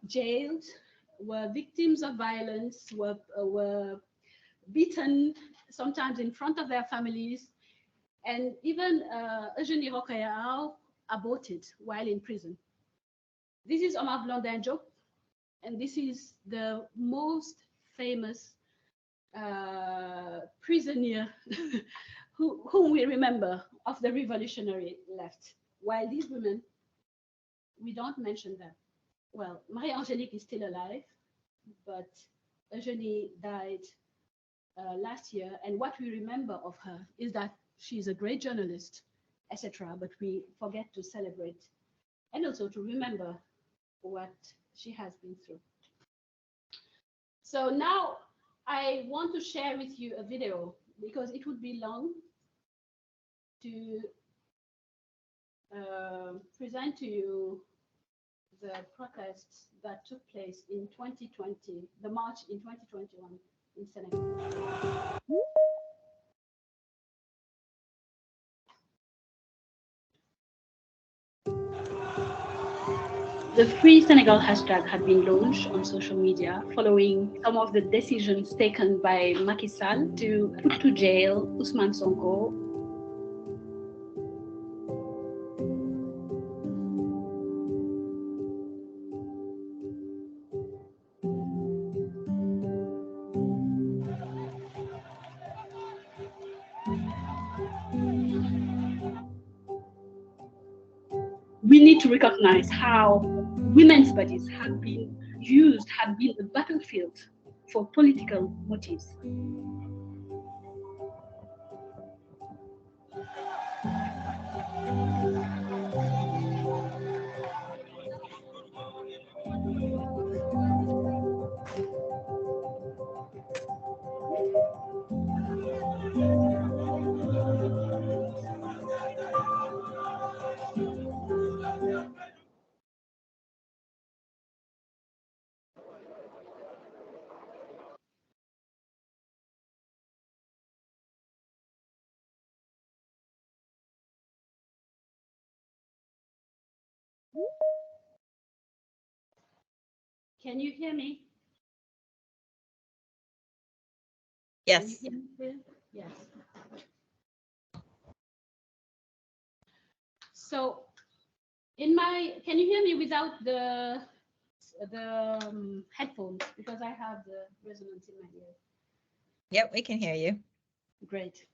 jailed, were victims of violence, were beaten, sometimes in front of their families, and even Eugénie Rokhaya aborted while in prison. This is Omar Blondin Diop, and this is the most famous prisoner whom we remember of the revolutionary left. While these women, we don't mention them. well, Marie-Angélique is still alive, but Eugenie died last year. And what we remember of her is that she's a great journalist, etc. But we forget to celebrate and also to remember what she has been through. So now I want to share with you a video because it would be long to present to you the protests that took place in 2020, the march in 2021 in Senegal. The Free Senegal hashtag had been launched on social media following some of the decisions taken by Macky Sall to put to jail Ousmane Sonko. We need to recognize how women's bodies have been used, have been a battlefield for political motives. Can you hear me? Yes. Can you hear me? Yes. So, can you hear me without the headphones, because I have the resonance in my ear? Yep, we can hear you. Great.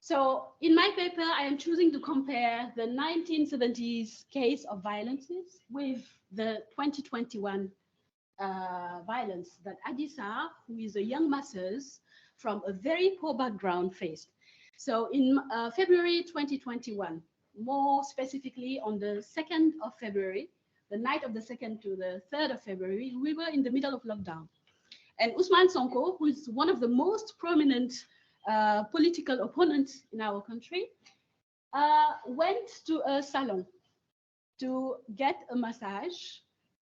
So in my paper, I am choosing to compare the 1970s case of violences with the 2021 violence that Adissa, who is a young masseuse from a very poor background, faced. So in February 2021, more specifically on the 2nd of February, the night of the 2nd to the 3rd of February, we were in the middle of lockdown. And Ousmane Sonko, who is one of the most prominent political opponents in our country, went to a salon to get a massage,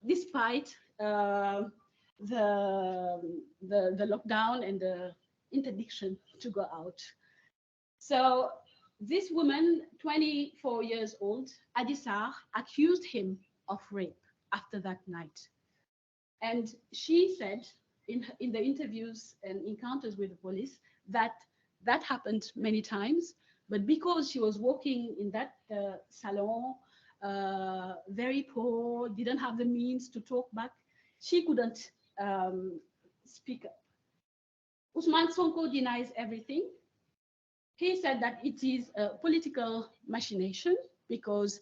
despite the lockdown and the interdiction to go out. So this woman, 24 years old, Adissa, accused him of rape after that night. And she said in the interviews and encounters with the police that that happened many times, but because she was working in that salon, very poor, didn't have the means to talk back, she couldn't speak up. Ousmane Sonko denies everything. He said that it is a political machination because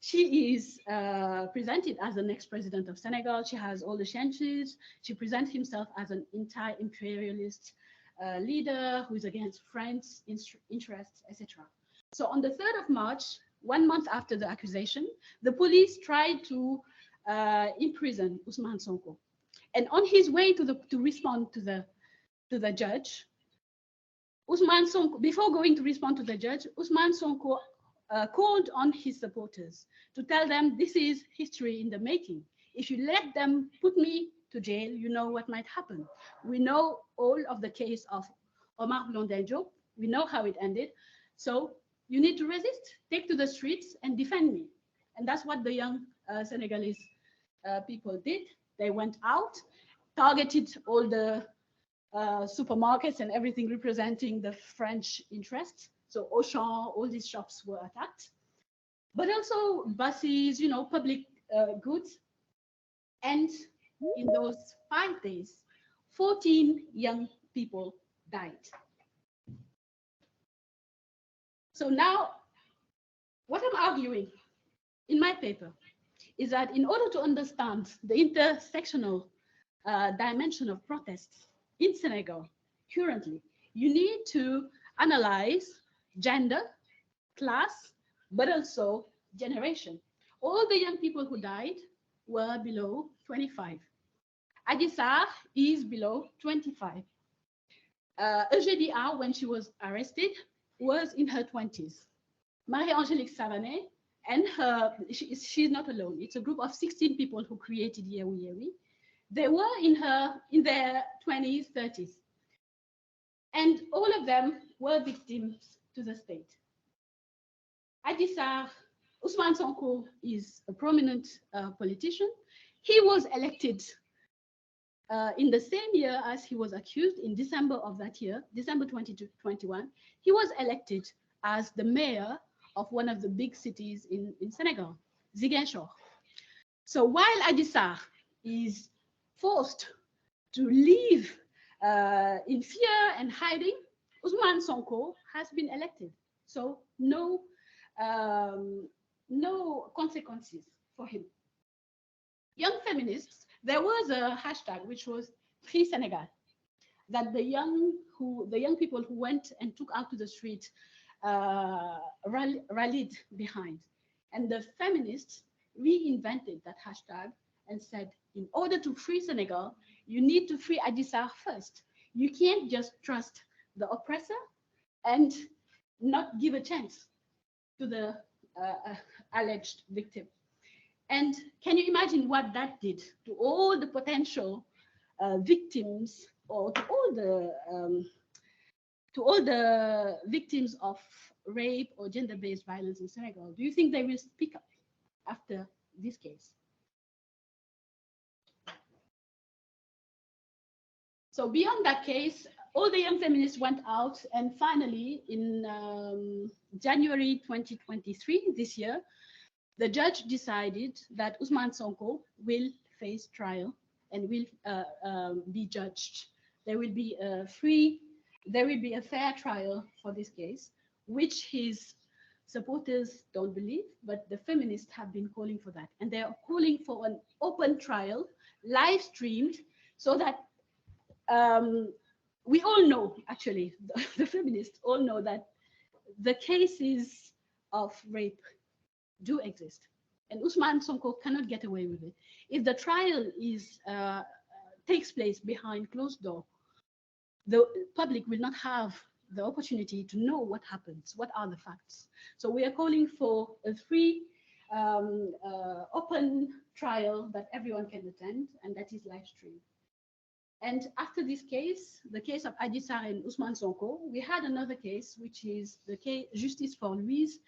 she is presented as the next president of Senegal. She has all the chances. She presents himself as an anti-imperialist leader who is against France's interests, etc. So on the 3rd of March, 1 month after the accusation, the police tried to imprison Ousmane Sonko. And on his way to respond to the judge, Ousmane Sonko, before going to respond to the judge, Ousmane Sonko called on his supporters to tell them this is history in the making. If you let them put me to jail, you know what might happen. We know all of the case of Omar Blondin-Diop. We know how it ended. So you need to resist, take to the streets and defend me. And that's what the young Senegalese people did. They went out, targeted all the supermarkets and everything representing the French interests. So Auchan, all these shops were attacked, but also buses, you know, public goods. And in those 5 days, 14 young people died. So now, what I'm arguing in my paper is that in order to understand the intersectional dimension of protests in Senegal currently, you need to analyze gender, class, but also generation. All the young people who died were below 25. Adji Sarr is below 25. Eugénie, when she was arrested, was in her 20s. Marie-Angélique Savané and she's not alone. It's a group of 16 people who created Yewi Yewi. They were in their 20s, 30s. And all of them were victims to the state. Adji Sarr, Ousmane Sonko is a prominent politician. He was elected in the same year as he was accused, in December of that year, December 2021. He was elected as the mayor of one of the big cities in Senegal, Ziguinchor. So while Adji Sarr is forced to live in fear and hiding, Ousmane Sonko has been elected. So no consequences for him. Young feminists, there was a hashtag which was Free Senegal, that the young people who went and took out to the street rallied behind. And the feminists reinvented that hashtag and said, in order to free Senegal, you need to free Adji Sarr first. You can't just trust the oppressor and not give a chance to the alleged victim. And can you imagine what that did to all the potential victims, or to all the victims of rape or gender-based violence in Senegal? Do you think they will speak up after this case? So beyond that case, all the young feminists went out, and finally in January 2023, this year, the judge decided that Ousmane Sonko will face trial and will be judged. There will be a fair trial for this case, which his supporters don't believe, but the feminists have been calling for that. And they are calling for an open trial, live streamed, so that we all know, actually, the feminists all know that the cases of rape do exist, and Ousmane Sonko cannot get away with it. If the trial takes place behind closed door, the public will not have the opportunity to know what happens, what are the facts. So we are calling for a free, open trial that everyone can attend, and that is live streamed. And after this case, the case of Adji Sarr and Ousmane Sonko, we had another case, which is the case Justice for Louise.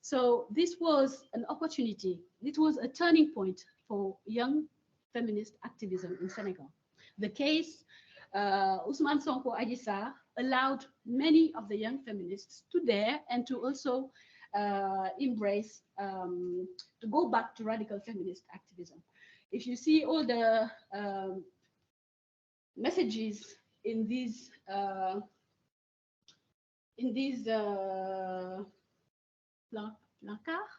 So this was an opportunity. It was a turning point for young feminist activism in Senegal. The case Ousmane Sonko Adji Sarr allowed many of the young feminists to dare and to also embrace, to go back to radical feminist activism. If you see all the messages in these placards,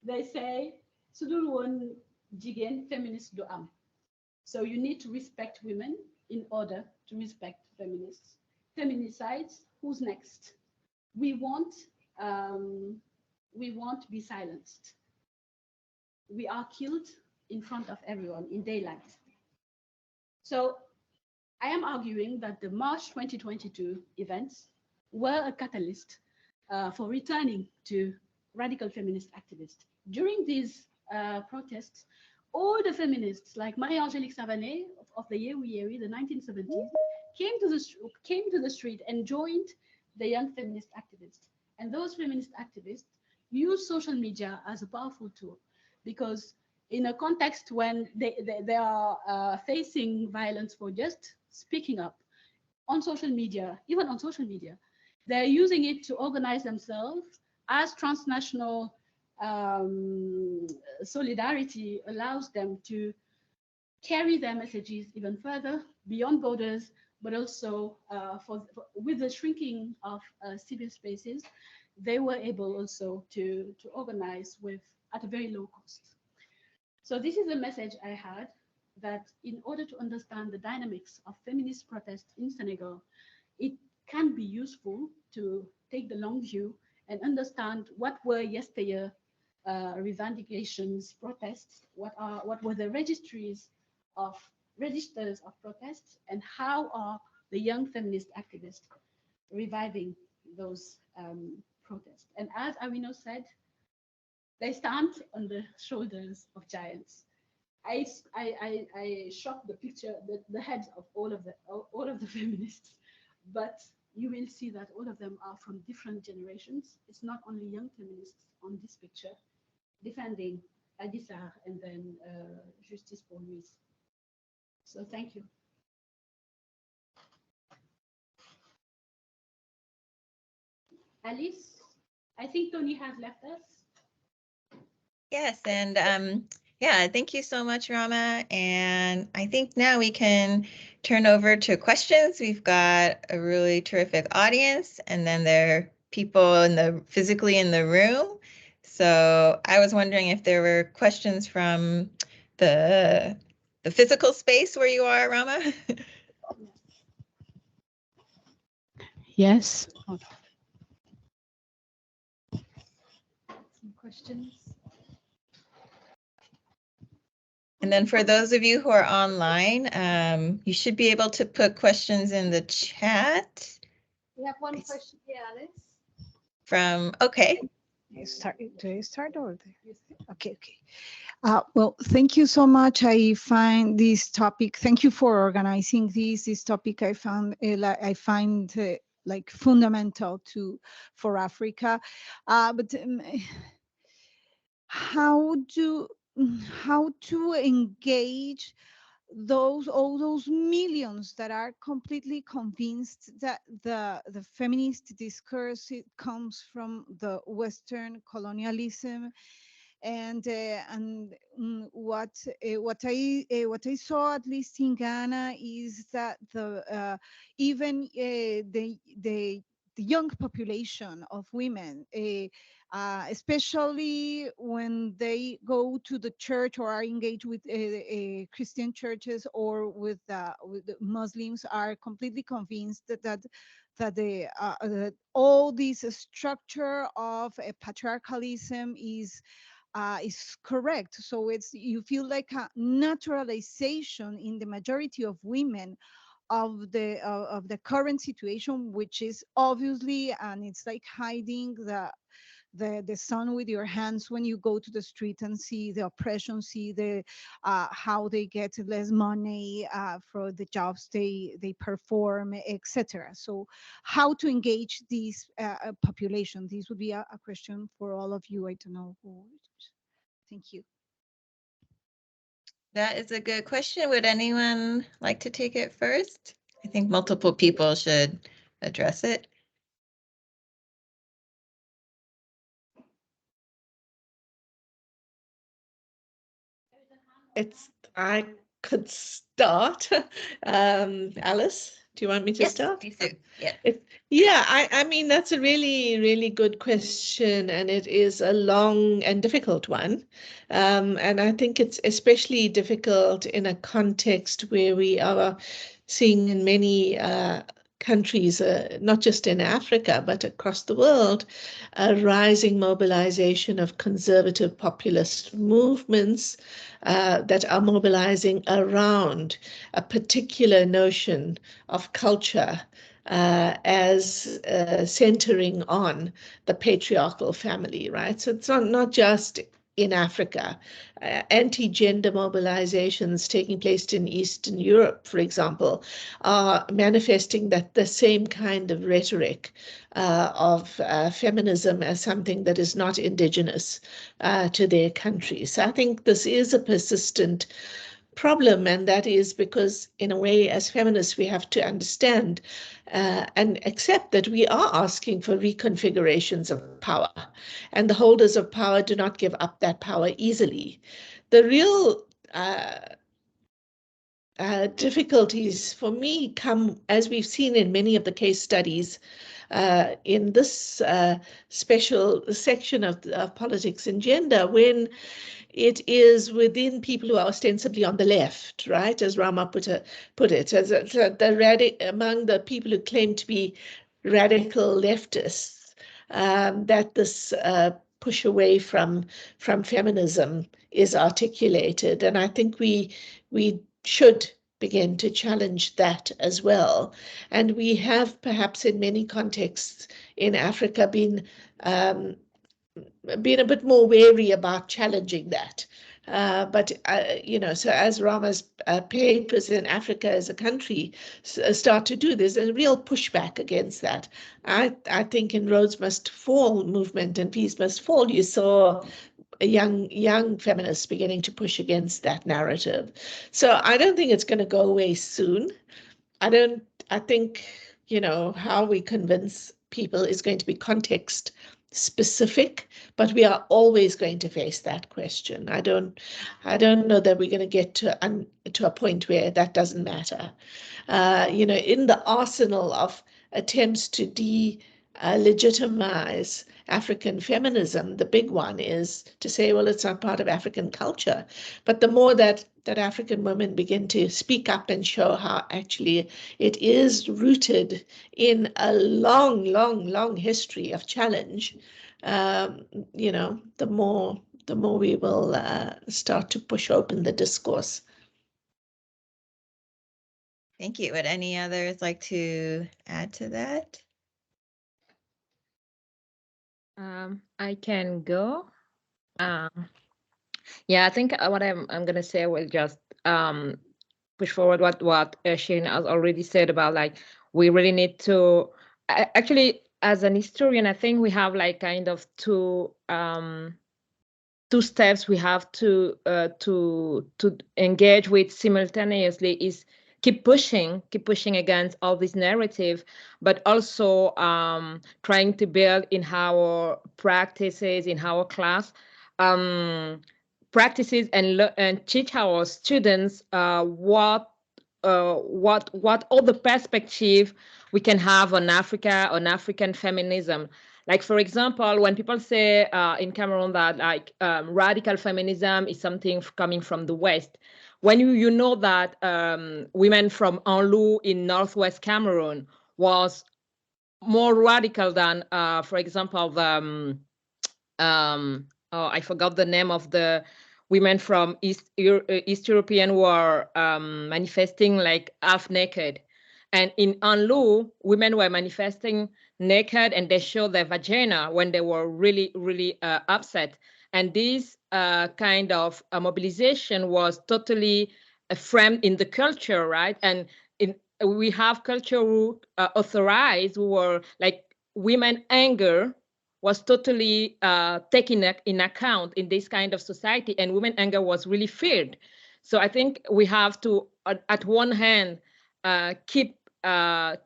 they say sudul won jigen feminist do am. So you need to respect women in order to respect feminists. Feminicides, who's next? We won't be silenced. We are killed in front of everyone in daylight. So I am arguing that the March 2022 events were a catalyst for returning to radical feminist activists. During these protests, all the feminists, like Marie-Angélique Savané of the Yewi Yewi, the 1970s, came to the street and joined the young feminist activists. And those feminist activists use social media as a powerful tool, because in a context when they are facing violence for just speaking up on social media, even on social media, they're using it to organize themselves as transnational solidarity allows them to carry their messages even further beyond borders, but also with the shrinking of civil spaces, they were able also to organize with at a very low cost. So this is a message I had, that in order to understand the dynamics of feminist protests in Senegal, it can be useful to take the long view and understand what were yesteryear revendications, protests, what were the registers of protests, and how are the young feminist activists reviving those protests. And as Awino said, they stand on the shoulders of giants. I shot the picture, the heads of all of the feminists, but you will see that all of them are from different generations. It's not only young feminists on this picture defending Adissar and then Justice for Louise. So thank you. Alice, I think Tony has left us. Yes, and yeah, thank you so much, Rama. And I think now we can turn over to questions. We've got a really terrific audience, and then there are people physically in the room. So I was wondering if there were questions from the physical space where you are, Rama. Yes. Some questions. And then for those of you who are online, you should be able to put questions in the chat. We have one question here, Alice. Okay. Do you start or? Okay. Well, thank you so much. I find this topic, thank you for organizing this topic. I find like fundamental for Africa. But how to engage all those millions that are completely convinced that the feminist discourse, it comes from the Western colonialism, and what I saw, at least in Ghana, is that even the young population of women, especially when they go to the church or are engaged with Christian churches or with the Muslims, are completely convinced that all this structure of patriarchalism is correct. So you feel like a naturalization in the majority of women of the current situation, which is obviously, and it's like hiding the sun with your hands when you go to the street and see the oppression, see the how they get less money for the jobs they perform, etc. So how to engage this population? This would be a question for all of you. I don't know who. Thank you. That is a good question. Would anyone like to take it first? I think multiple people should address it. I could start. Alice, do you want me to start? Please do. Yeah. I mean, that's a really, really good question, and it is a long and difficult one. And I think it's especially difficult in a context where we are seeing in many countries, not just in Africa, but across the world, a rising mobilization of conservative populist movements that are mobilizing around a particular notion of culture as centering on the patriarchal family, right? So it's not just in Africa. Anti-gender mobilizations taking place in Eastern Europe, for example, are manifesting that the same kind of rhetoric of feminism as something that is not indigenous to their country. So I think this is a persistent problem, and that is because, in a way, as feminists, we have to understand and accept that we are asking for reconfigurations of power, and the holders of power do not give up that power easily. The real difficulties for me come, as we've seen in many of the case studies, in this special section of politics and gender when it is within people who are ostensibly on the left, right, as Rama put it, as among the people who claim to be radical leftists, that this push away from feminism is articulated, and I think we should begin to challenge that as well. And we have perhaps in many contexts in Africa been a bit more wary about challenging that. But so as Rama's papers in Africa as a country start to do, there's a real pushback against that. I think in Rhodes Must Fall movement and Peace Must Fall, you saw young feminists beginning to push against that narrative. So I don't think it's going to go away soon. I think, how we convince people is going to be context specific, but we are always going to face that question. I don't know that we're going to get to a point where that doesn't matter. In the arsenal of attempts to legitimize African feminism, the big one is to say, well, it's not part of African culture. But the more that African women begin to speak up and show how actually it is rooted in a long, long, long history of challenge, the more we will start to push open the discourse. Thank you. Would any others like to add to that? I can go. Yeah, I think what I'm gonna say will just push forward what Shane has already said about, like, we really need to actually, as an historian, I think we have like kind of two steps we have to engage with simultaneously is keep pushing against all this narrative, but also trying to build in our practices, in our class, practices and teach our students what other perspective we can have on Africa, on African feminism. Like, for example, when people say in Cameroon that radical feminism is something coming from the West, when you know that women from Anlou in northwest Cameroon was more radical than, for example, I forgot the name of the women from East European who are manifesting like half naked. And in Anlou, women were manifesting naked and they showed their vagina when they were really, really upset. And this kind of mobilization was totally framed in the culture, right? And we have culture who authorized, who were like women anger was totally taken in account in this kind of society, and women anger was really feared. So I think we have to, at one hand, keep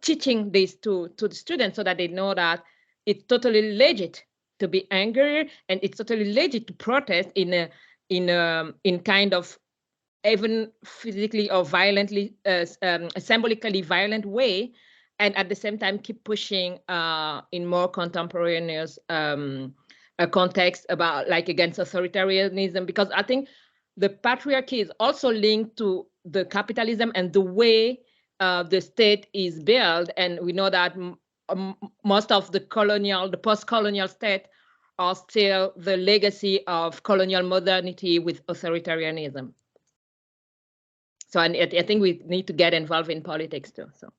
teaching this to the students so that they know that it's totally legit to be angry and it's totally legit to protest in kind of even physically or violently, symbolically violent way, and at the same time keep pushing in more contemporaneous context about like against authoritarianism, because I think the patriarchy is also linked to the capitalism and the way the state is built. And we know that most of the post-colonial state are still the legacy of colonial modernity with authoritarianism. So I think we need to get involved in politics too. So,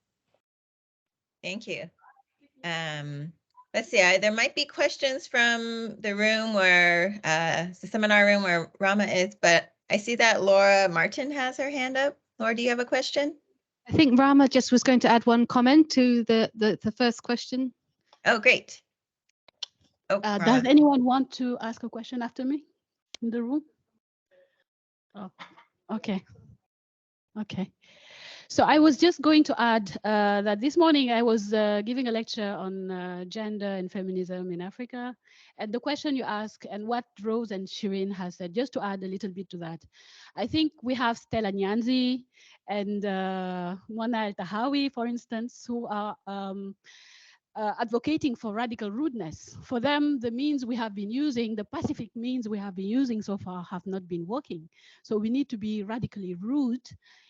thank you. Let's see. There might be questions from the room where the seminar room where Rama is, but I see that Laura Martin has her hand up. Laura, do you have a question? I think Rama just was going to add one comment to the first question. Oh, great. Oh, does anyone want to ask a question after me in the room? Oh, okay. Okay. So I was just going to add that this morning I was giving a lecture on gender and feminism in Africa. And the question you asked and what Rose and Shireen has said, just to add a little bit to that. I think we have Stella Nyanzi and Mona El Tahawi, for instance, who are advocating for radical rudeness. For them, the means we have been using, the pacific means we have been using so far have not been working. So we need to be radically rude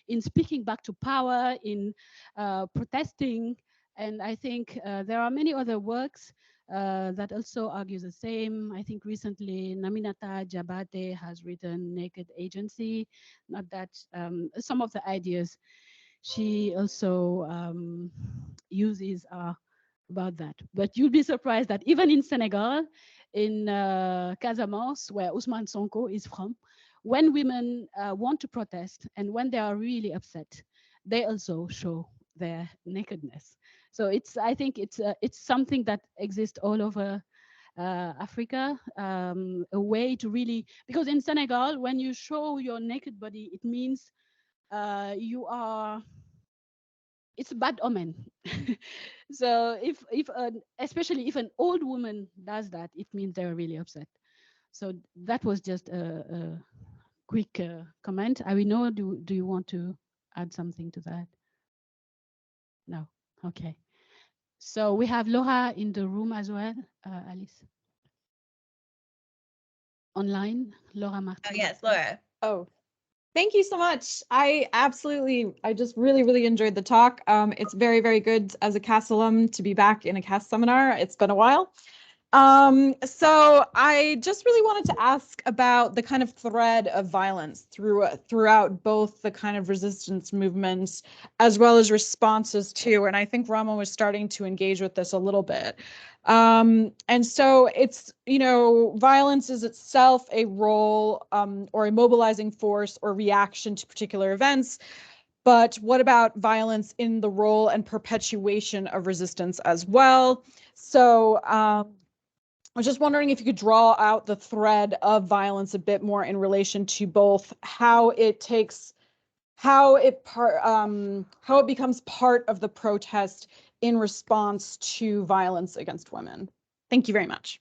in speaking back to power, in protesting. And I think there are many other works that also argue the same. I think recently Naminata Jabate has written Naked Agency, not that some of the ideas she also uses are about that. But you'll be surprised that even in Senegal, in Casamance, where Ousmane Sonko is from, when women want to protest and when they are really upset, they also show their nakedness. So I think it's something that exists all over Africa, a way to really, because in Senegal, when you show your naked body, it means it's a bad omen. So especially if an old woman does that, it means they're really upset. So that was just a quick comment. I will know, do you want to add something to that? No, okay. So we have Laura in the room as well, Alice. Online, Laura Martin. Oh, yes, Laura. Oh, thank you so much. I just really enjoyed the talk. It's very, very good as a CAS alum to be back in a CAS seminar. It's been a while. So I just really wanted to ask about the kind of thread of violence throughout both the kind of resistance movements as well as responses to, and I think Rama was starting to engage with this a little bit. And so it's, violence is itself a role or a mobilizing force or reaction to particular events. But what about violence in the role and perpetuation of resistance as well? So I was just wondering if you could draw out the thread of violence a bit more in relation to both how it becomes part of the protest in response to violence against women. Thank you very much.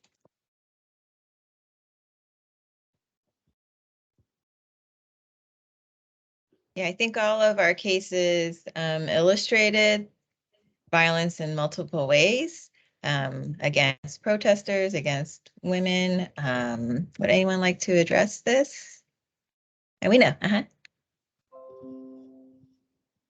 Yeah, I think all of our cases illustrated violence in multiple ways. Against protesters, against women. Would anyone like to address this? And we know.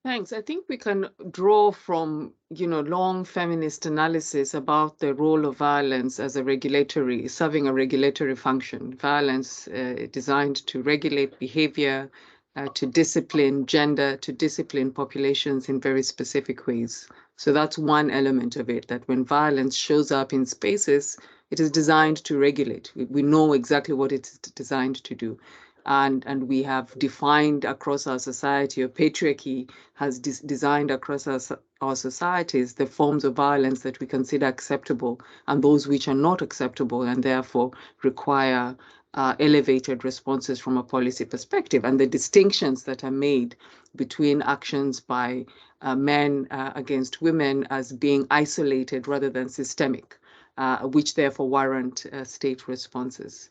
Thanks. I think we can draw from, long feminist analysis about the role of violence as serving a regulatory function. Violence designed to regulate behavior, to discipline gender, to discipline populations in very specific ways. So that's one element of it, that when violence shows up in spaces, it is designed to regulate. We know exactly what it's designed to do. And we have defined across our society, or patriarchy has designed across our societies, the forms of violence that we consider acceptable and those which are not acceptable and therefore require elevated responses from a policy perspective, and the distinctions that are made between actions by men against women as being isolated rather than systemic, which therefore warrant state responses.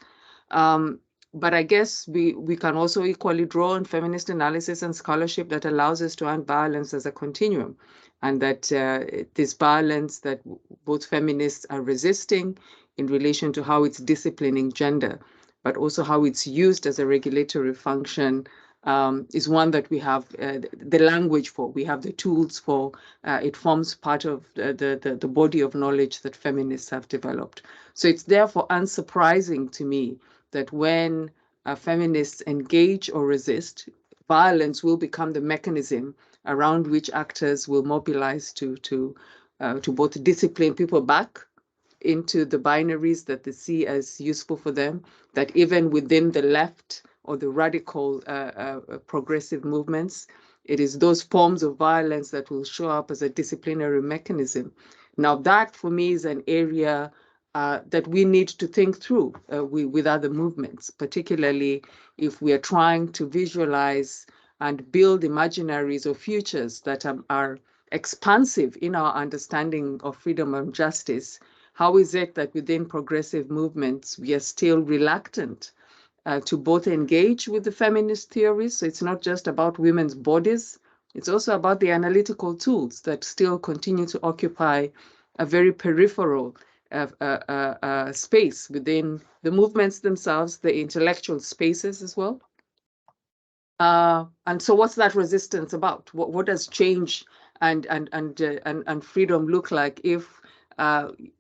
But I guess we can also equally draw on feminist analysis and scholarship that allows us to end violence as a continuum, and that this violence that both feminists are resisting in relation to how it's disciplining gender, but also how it's used as a regulatory function, is one that we have the language for, we have the tools for. It forms part of the body of knowledge that feminists have developed. So it's therefore unsurprising to me that when feminists engage or resist, violence will become the mechanism around which actors will mobilize to both discipline people back into the binaries that they see as useful for them, that even within the left or the radical progressive movements, it is those forms of violence that will show up as a disciplinary mechanism. Now that for me is an area that we need to think through with other movements, particularly if we are trying to visualize and build imaginaries or futures that are expansive in our understanding of freedom and justice. How is it that within progressive movements, we are still reluctant to both engage with the feminist theories? So it's not just about women's bodies, it's also about the analytical tools that still continue to occupy a very peripheral space within the movements themselves, the intellectual spaces as well. And so what's that resistance about? What does change and freedom look like if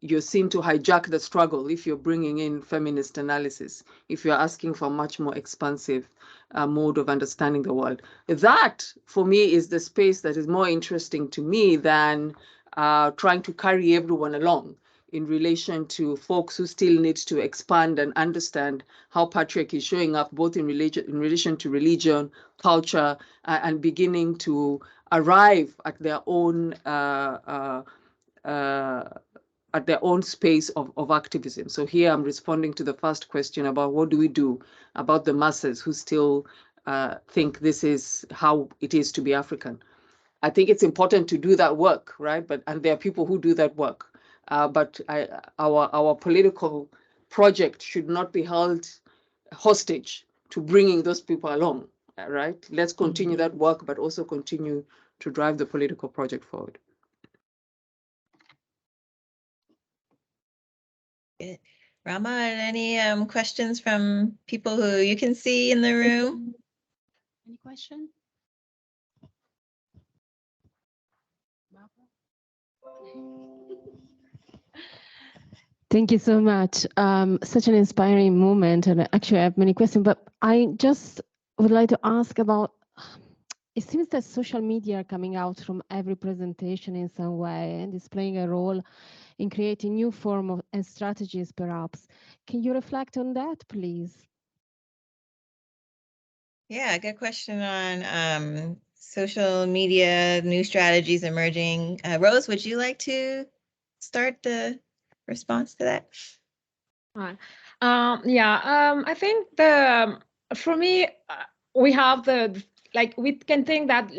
you're seen to hijack the struggle, if you're bringing in feminist analysis, if you're asking for a much more expansive mode of understanding the world? That, for me, is the space that is more interesting to me than trying to carry everyone along in relation to folks who still need to expand and understand how patriarchy is showing up both in relation to religion, culture, and beginning to arrive at their own space of activism. So here I'm responding to the first question about what do we do about the masses who still think this is how it is to be African. I think it's important to do that work, right? And there are people who do that work. But our political project should not be held hostage to bringing those people along, right? Let's continue that work, but also continue to drive the political project forward. Good. Rama, any questions from people who you can see in the room? Any question? Thank you so much. Such an inspiring moment, and actually I have many questions, but I just would like to ask about, it seems that social media are coming out from every presentation in some way and is playing a role in creating new form of and strategies perhaps. Can you reflect on that, please? Yeah, good question on social media, new strategies emerging. Rose, would you like to start the response to that? I think for me, we have we can think that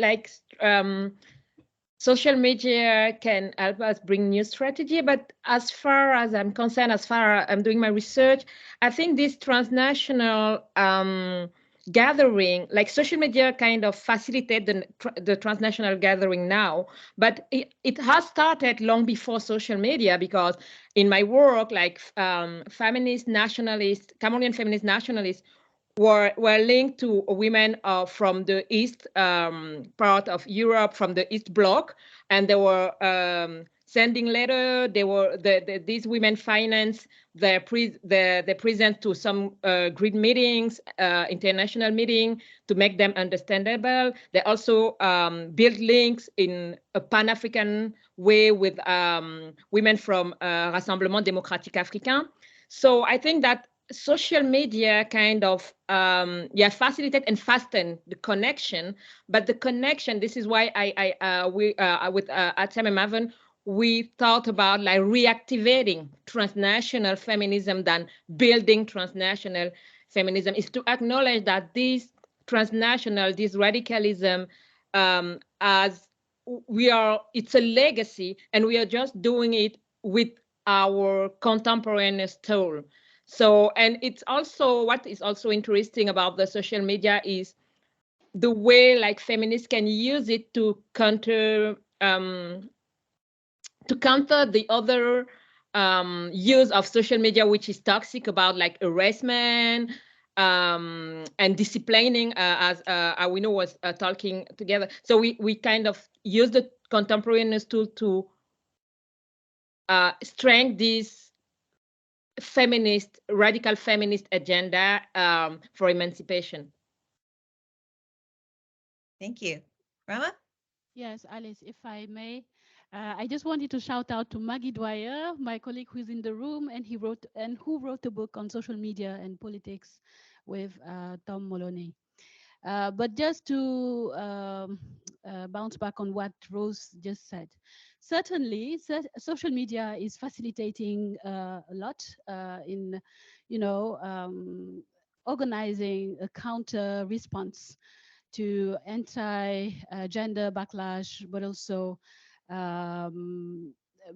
social media can help us bring new strategy, but as far as I'm concerned, as far as I'm doing my research, I think this transnational gathering, like social media kind of facilitate the transnational gathering now, but it has started long before social media, because in my work, feminist nationalists, Cameroonian feminist nationalists were linked to women from the east part of Europe, from the East Bloc, and they were sending letters. They were these women financed their presence to some grid meetings, international meeting, to make them understandable. They also built links in a Pan-African way with women from Rassemblement Démocratique Africain. So I think that social media kind of facilitate and fasten the connection, but the connection, this is why we with Atem and Maven, we thought about reactivating transnational feminism than building transnational feminism, is to acknowledge that this radicalism it's a legacy, and we are just doing it with our contemporaneous tool. So, and it's also, what is also interesting about the social media is the way feminists can use it to counter the other use of social media, which is toxic, about harassment and disciplining, as Awino was talking together. So we kind of use the contemporaneous tool to strengthen this radical feminist agenda for emancipation. Thank you. Rama? Yes, Alice, if I may, I just wanted to shout out to Maggie Dwyer, my colleague who's in the room, and who wrote a book on social media and politics with Tom Moloney. But just to bounce back on what Rose just said, certainly social media is facilitating a lot in, organizing a counter response to anti-gender backlash, but also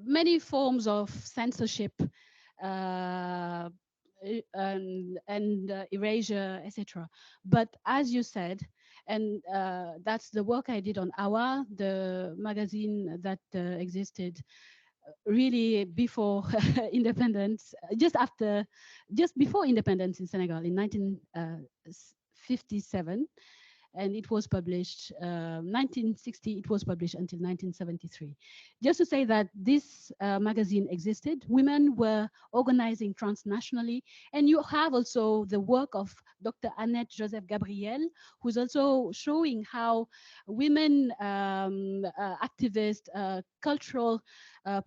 many forms of censorship and erasure, etc. But as you said, and that's the work I did on AWA, the magazine that existed really before independence, just before independence in Senegal in 1957. And it was published 1960. It was published until 1973. Just to say that this magazine existed, women were organizing transnationally, and you have also the work of Dr. Annette Joseph Gabriel, who's also showing how women activists, cultural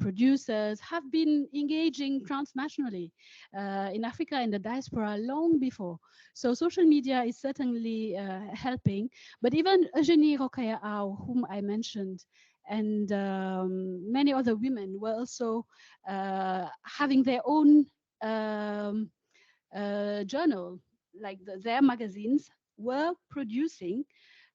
producers have been engaging transnationally in Africa and the diaspora long before. So social media is certainly helping, but even Eugenie Rokhaya Aw, whom I mentioned, and many other women were also having their own journal, like their magazines were producing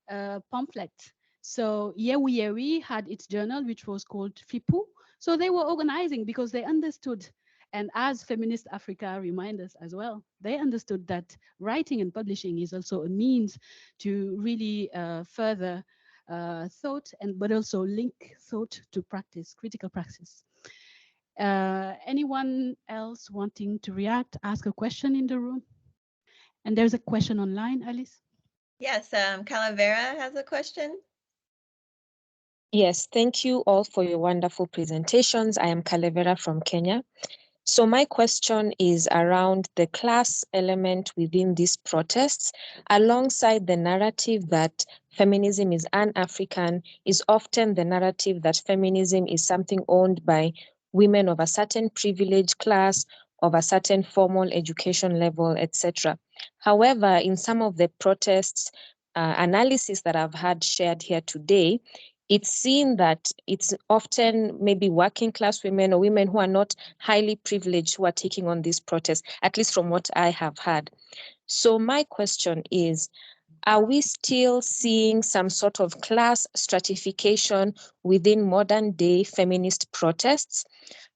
pamphlets. So Yewi Yewi had its journal, which was called FIPU. So they were organizing because they understood, and as Feminist Africa reminds us as well, they understood that writing and publishing is also a means to really further thought, but also link thought to practice, critical practice. Anyone else wanting to react, ask a question in the room? And there's a question online, Alice. Yes, Calavera has a question. Yes, thank you all for your wonderful presentations. I am Calavera from Kenya. So my question is around the class element within these protests, alongside the narrative that feminism is un-African, is often the narrative that feminism is something owned by women of a certain privileged class, of a certain formal education level, etc. However, in some of the protests analysis that I've had shared here today, it's seen that it's often maybe working class women or women who are not highly privileged who are taking on these protests, at least from what I have heard. So my question is, are we still seeing some sort of class stratification within modern day feminist protests?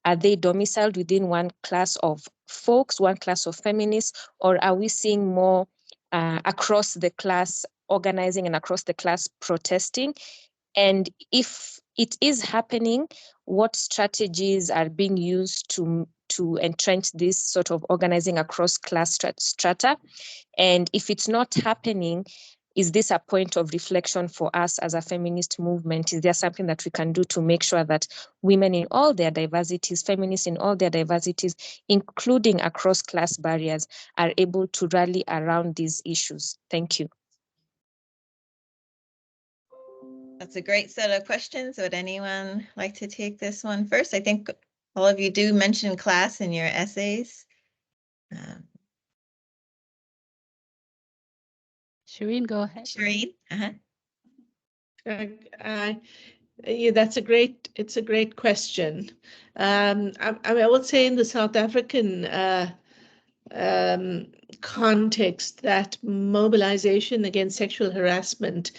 Are they domiciled within one class of folks, one class of feminists, or are we seeing more across the class organizing and across the class protesting? And if it is happening, what strategies are being used to entrench this sort of organizing across class strata? And if it's not happening, is this a point of reflection for us as a feminist movement? Is there something that we can do to make sure that women in all their diversities, feminists in all their diversities, including across class barriers, are able to rally around these issues? Thank you. That's a great set of questions. Would anyone like to take this one first? I think all of you do mention class in your essays. Shireen, go ahead. Shireen. Yeah, it's a great question. I would say in the South African context that mobilization against sexual harassment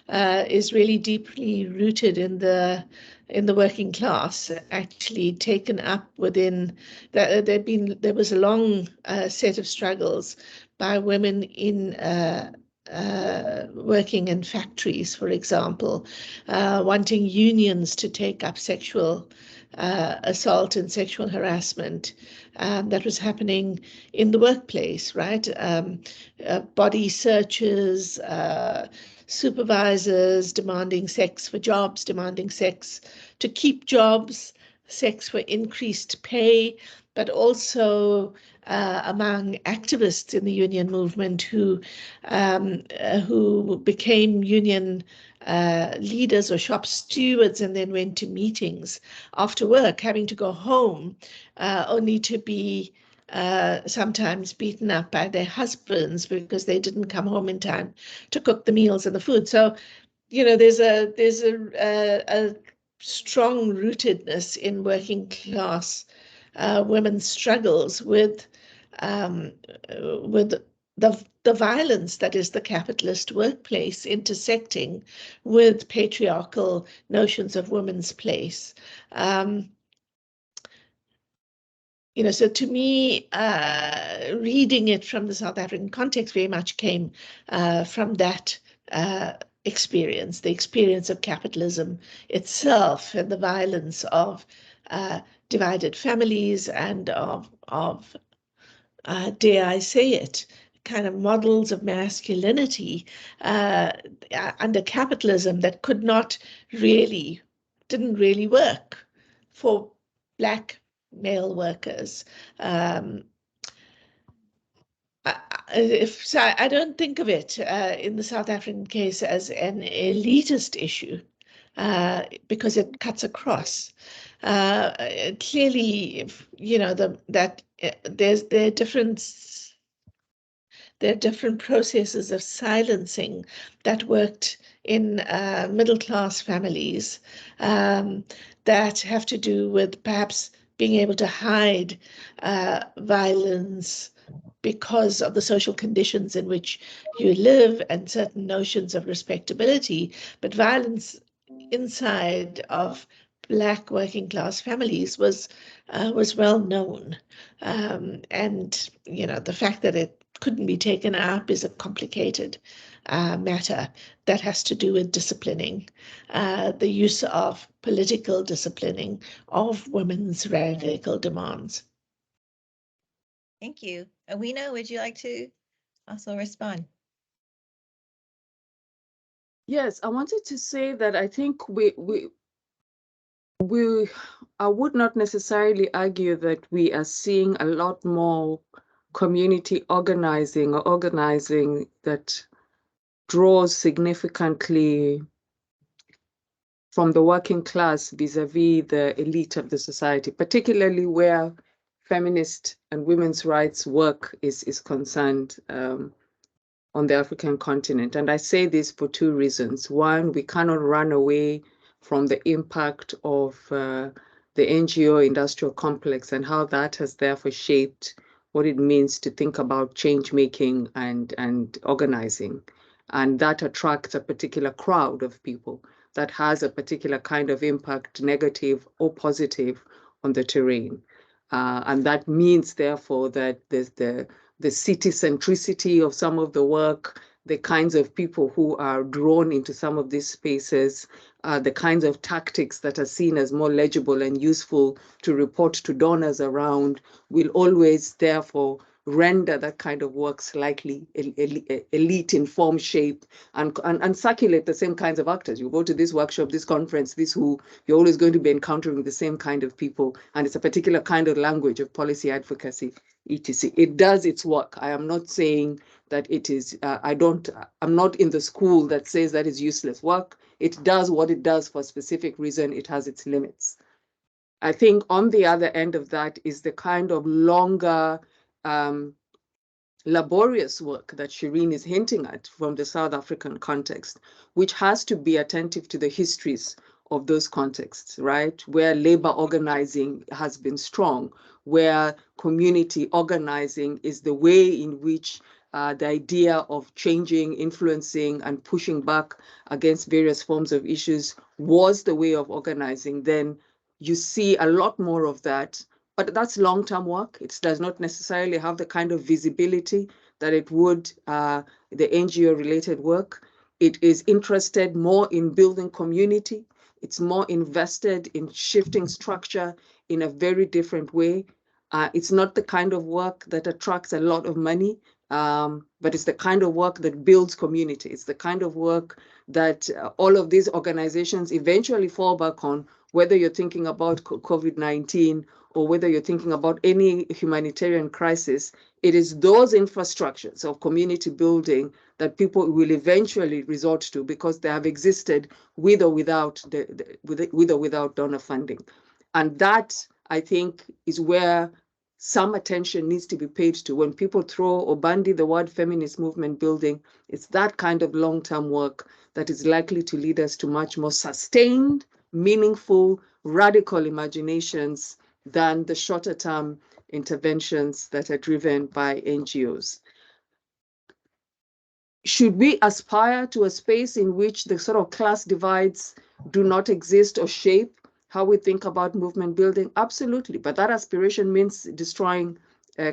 is really deeply rooted in the working class, actually taken up within there was a long set of struggles by women in working in factories, for example, wanting unions to take up sexual assault and sexual harassment that was happening in the workplace, right? Body searches, supervisors demanding sex for jobs, demanding sex to keep jobs, sex for increased pay, but also among activists in the union movement who became union leaders or shop stewards and then went to meetings after work, having to go home only to be sometimes beaten up by their husbands because they didn't come home in time to cook the meals and the food. So, you know, there's a strong rootedness in working class women's struggles with the violence that is the capitalist workplace intersecting with patriarchal notions of women's place. You know, so to me, reading it from the South African context very much came from that experience, the experience of capitalism itself and the violence of divided families and of dare I say it, kind of models of masculinity under capitalism that didn't really work for Black male workers. I don't think of it in the South African case as an elitist issue because it cuts across. Clearly, there are different processes of silencing that worked in middle-class families that have to do with perhaps being able to hide violence because of the social conditions in which you live and certain notions of respectability, but violence inside of Black working class families was well known, and the fact that it couldn't be taken up is a complicated matter that has to do with disciplining, the use of political disciplining of women's radical demands. Thank you. Awina, would you like to also respond? Yes, I wanted to say that I think I would not necessarily argue that we are seeing a lot more community organizing or organizing that draws significantly from the working class vis-a-vis the elite of the society, particularly where feminist and women's rights work is concerned on the African continent. And I say this for two reasons. One, we cannot run away from the impact of the NGO industrial complex and how that has therefore shaped what it means to think about change making and organizing. And that attracts a particular crowd of people that has a particular kind of impact, negative or positive, on the terrain. And that means, therefore, that there's the city centricity of some of the work, the kinds of people who are drawn into some of these spaces, the kinds of tactics that are seen as more legible and useful to report to donors around, will always, therefore, render that kind of work slightly elite in form, shape, and circulate the same kinds of actors. You go to this workshop, this conference, you're always going to be encountering the same kind of people, and it's a particular kind of language of policy advocacy, etc. It does its work. I am not saying that it is, I'm not in the school that says that is useless work. It does what it does for a specific reason. It has its limits. I think on the other end of that is the kind of longer, laborious work that Shireen is hinting at from the South African context, which has to be attentive to the histories of those contexts, right? Where labor organizing has been strong, where community organizing is the way in which the idea of changing, influencing, and pushing back against various forms of issues was the way of organizing, then you see a lot more of that. But that's long-term work. It does not necessarily have the kind of visibility that it would the NGO-related work. It is interested more in building community. It's more invested in shifting structure in a very different way. It's not the kind of work that attracts a lot of money, but it's the kind of work that builds community. It's the kind of work that all of these organizations eventually fall back on, whether you're thinking about COVID-19 or whether you're thinking about any humanitarian crisis. It is those infrastructures of community building that people will eventually resort to because they have existed with or without donor funding. And that, I think, is where some attention needs to be paid to. When people throw or bandy the word feminist movement building, it's that kind of long-term work that is likely to lead us to much more sustained, meaningful, radical imaginations than the shorter-term interventions that are driven by NGOs. Should we aspire to a space in which the sort of class divides do not exist or shape how we think about movement building? Absolutely, but that aspiration means destroying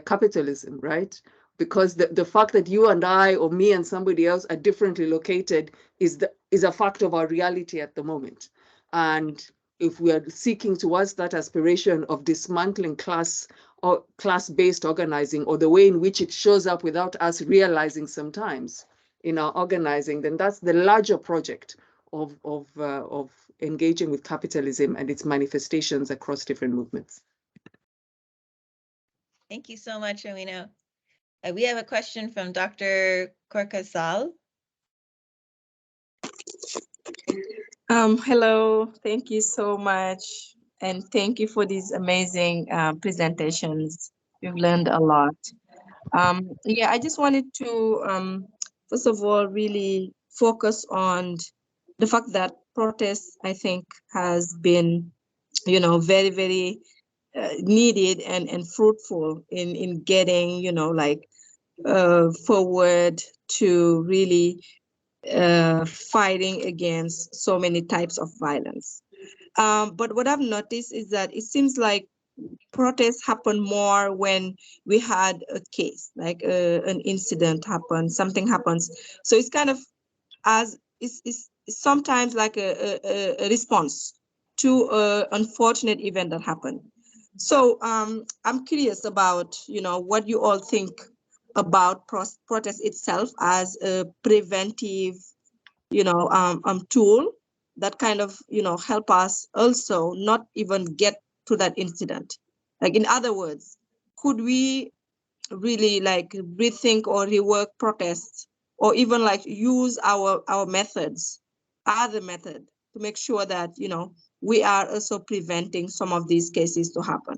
capitalism, right? because the fact that you and I or me and somebody else are differently located is a fact of our reality at the moment. And if we are seeking towards that aspiration of dismantling class or class-based organizing, or the way in which it shows up without us realizing sometimes in our organizing, then that's the larger project of engaging with capitalism and its manifestations across different movements. Thank you so much, Amina. We have a question from Dr. Korkasal. Hello, thank you so much. And thank you for these amazing presentations. We've learned a lot. Yeah, I just wanted to, first of all, really focus on the fact that protest, I think, has been, very, very needed and fruitful in getting, forward to really fighting against so many types of violence. But what I've noticed is that it seems like protests happen more when we had a case, like an incident happens, something happens. So it's kind of it's sometimes like a response to an unfortunate event that happened. So I'm curious about, what you all think about protest itself as a preventive, tool that kind of, help us also not even get to that incident. Like, in other words, could we really like rethink or rework protests, or even like use our methods, other method, to make sure that, we are also preventing some of these cases to happen?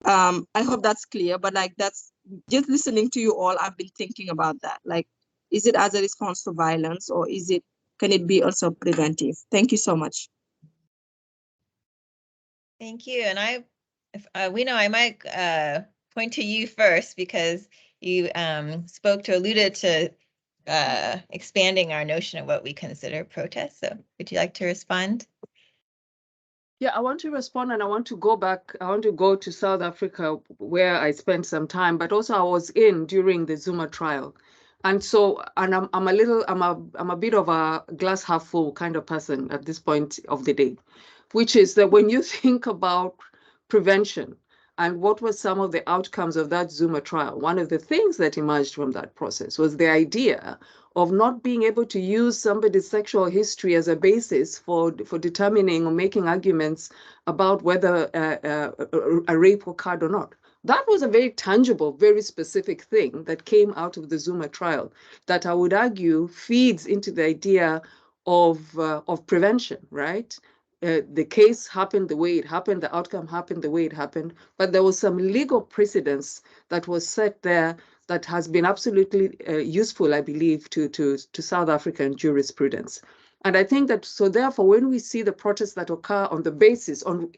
I hope that's clear, but like, that's just listening to you all, I've been thinking about that. Like, is it as a response to violence, or can it be also preventive? Thank you so much. Thank you. And I might point to you first, because you alluded to expanding our notion of what we consider protest. So would you like to respond? Yeah, I want to respond, and I want to go back. I want to go to South Africa, where I spent some time, but also I was during the Zuma trial. And so, and I'm a bit of a glass half full kind of person at this point of the day, which is that when you think about prevention and what were some of the outcomes of that Zuma trial, one of the things that emerged from that process was the idea of not being able to use somebody's sexual history as a basis for determining or making arguments about whether a rape occurred or not. That was a very tangible, very specific thing that came out of the Zuma trial that I would argue feeds into the idea of prevention, right? The case happened the way it happened, the outcome happened the way it happened, but there was some legal precedence that was set there that has been absolutely useful, I believe, to South African jurisprudence. And I think that, so therefore, when we see the protests that occur on the basis, on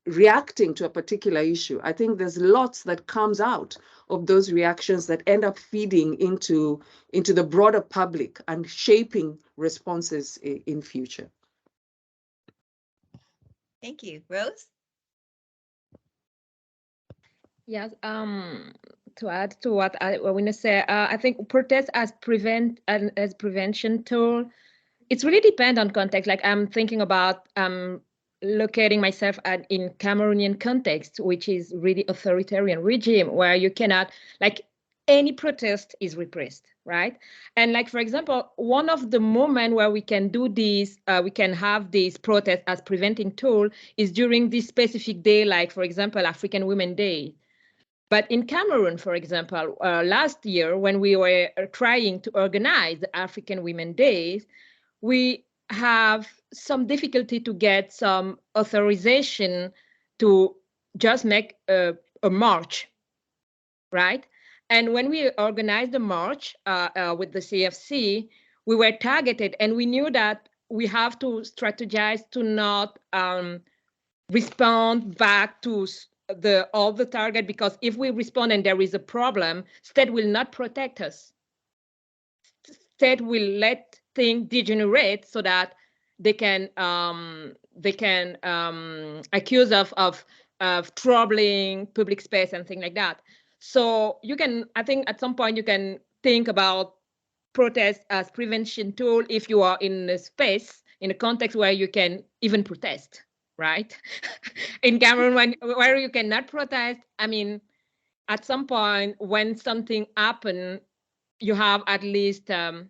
reacting to a particular issue, I think there's lots that comes out of those reactions that end up feeding into the broader public and shaping responses in future. Thank you. Rose? Yes, to add to what I want to say, I think protest as prevention tool, it's really depend on context. Like, I'm thinking about locating myself in Cameroonian context, which is really authoritarian regime, where you cannot, like, any protest is repressed, right? And like, for example, one of the moments where we can do this, we can have this protest as preventing tool is during this specific day, like, for example, African Women Day. But in Cameroon, for example, last year, when we were trying to organize the African Women Days, we have some difficulty to get some authorization to just make a march, right? And when we organized the march with the CFC, we were targeted, and we knew that we have to strategize to not respond back to all the target, because if we respond and there is a problem, state will not protect us. State will let things degenerate so that they can accuse of troubling public space and things like that. So you can, I think at some point you can think about protest as prevention tool if you are in a space, in a context where you can even protest, right? In Cameroon, where you cannot protest, I mean, at some point when something happens, you have at least, I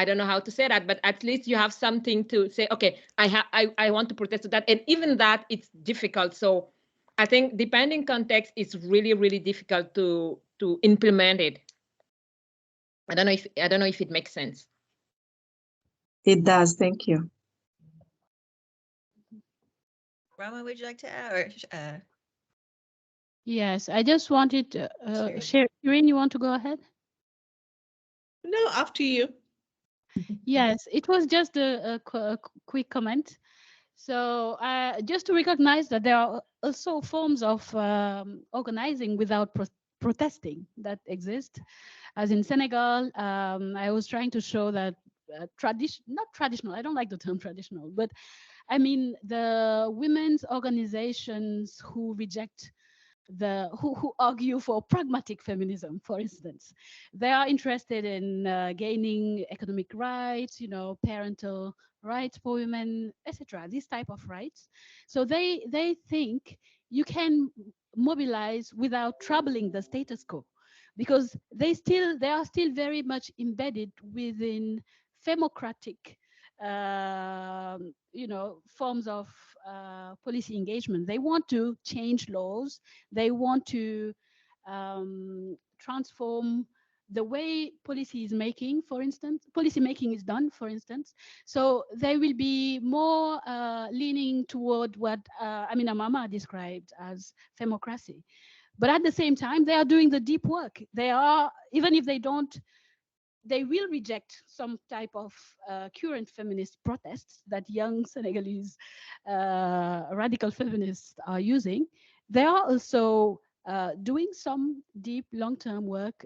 don't know how to say that, but at least you have something to say, okay, I want to protest to that. And even that, it's difficult. So I think depending context, it's really, really difficult to implement it. I don't know if it makes sense. It does. Thank you. Rama, would you like to add? Or, Yes, I just wanted to Shireen, you want to go ahead? No, after you. Yes, it was just a quick comment. So just to recognize that there are also forms of organizing without protesting that exist. As in Senegal, I was trying to show that not traditional, I don't like the term traditional, but I mean the women's organizations who reject who argue for pragmatic feminism, for instance. They are interested in gaining economic rights, parental rights for women, etc. These type of rights. So they think you can mobilize without troubling the status quo, because they are still very much embedded within femocratic forms of policy engagement. They want to change laws. They want to transform the way policy making is done, for instance. So they will be more leaning toward what Amina Mama described as femocracy. But at the same time, they are doing the deep work. They are, even if they don't, they will reject some type of current feminist protests that young Senegalese radical feminists are using. They are also doing some deep long-term work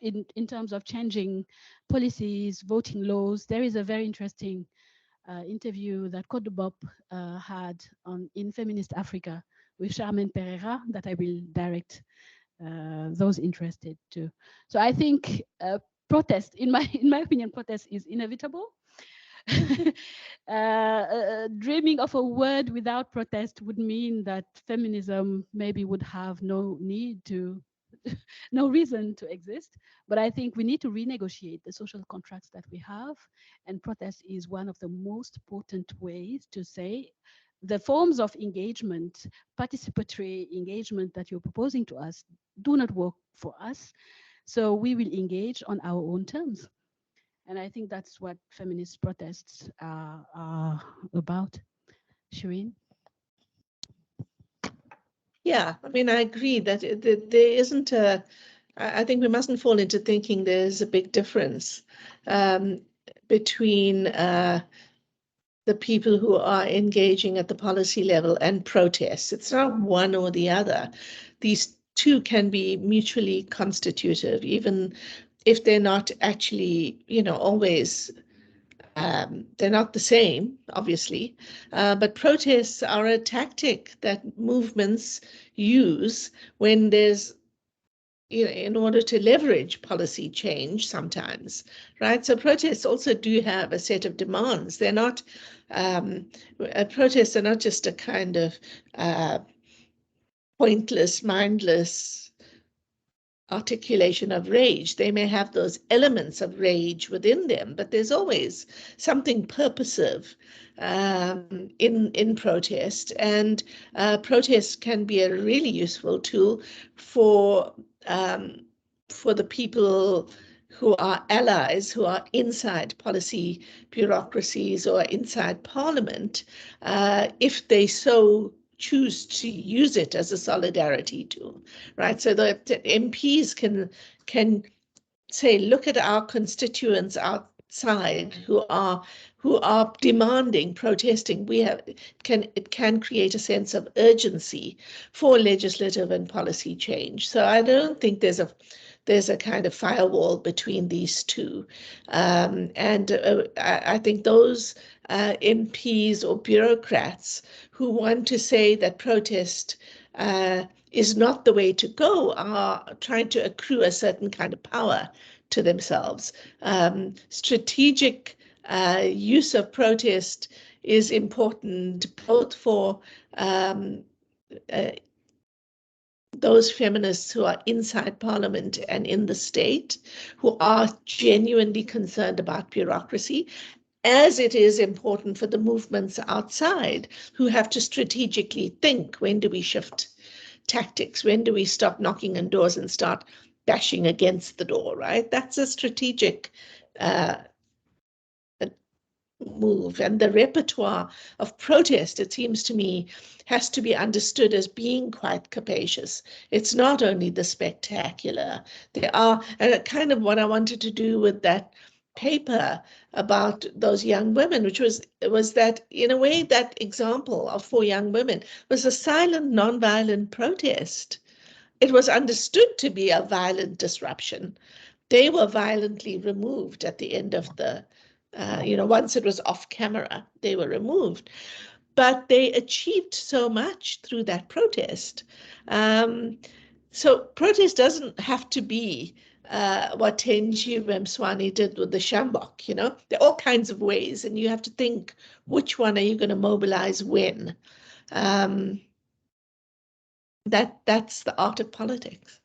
in terms of changing policies, voting laws. There is a very interesting interview that Côte de Bop had in Feminist Africa with Charmaine Pereira that I will direct those interested to. So I think protest, in my opinion, protest is inevitable. Dreaming of a world without protest would mean that feminism maybe would have no reason to exist. But I think we need to renegotiate the social contracts that we have, and protest is one of the most potent ways to say the forms of engagement, participatory engagement that you're proposing to us do not work for us. So we will engage on our own terms. And I think that's what feminist protests are about. Shireen? Yeah, I mean, I agree that there isn't I think we mustn't fall into thinking there's a big difference between the people who are engaging at the policy level and protests. It's not one or the other. These two can be mutually constitutive, even if they're not actually, always, they're not the same, obviously, but protests are a tactic that movements use when there's, in order to leverage policy change sometimes, right? So protests also do have a set of demands. They're not, protests are not just a kind of pointless, mindless articulation of rage. They may have those elements of rage within them, but there's always something purposive in protest, and protest can be a really useful tool for the people who are allies, who are inside policy bureaucracies or inside parliament, if they so choose to use it as a solidarity tool, right? So the MPs can say, look at our constituents outside who are demanding, protesting. It can create a sense of urgency for legislative and policy change. So I don't think there's a kind of firewall between these two, and I think those MPs or bureaucrats who want to say that protest is not the way to go are trying to accrue a certain kind of power to themselves. Strategic use of protest is important both for those feminists who are inside parliament and in the state, who are genuinely concerned about bureaucracy, as it is important for the movements outside who have to strategically think, when do we shift tactics? When do we stop knocking on doors and start bashing against the door, right? That's a strategic move. And the repertoire of protest, it seems to me, has to be understood as being quite capacious. It's not only the spectacular. There are, and kind of what I wanted to do with that paper about those young women, which was that, in a way, that example of 4 young women was a silent, non-violent protest. It was understood to be a violent disruption. They were violently removed at the end of the, once it was off camera, they were removed. But they achieved so much through that protest. So protest doesn't have to be what Tenji Ramswani did with the Shambok, There are all kinds of ways, and you have to think, which one are you going to mobilize when? That's the art of politics.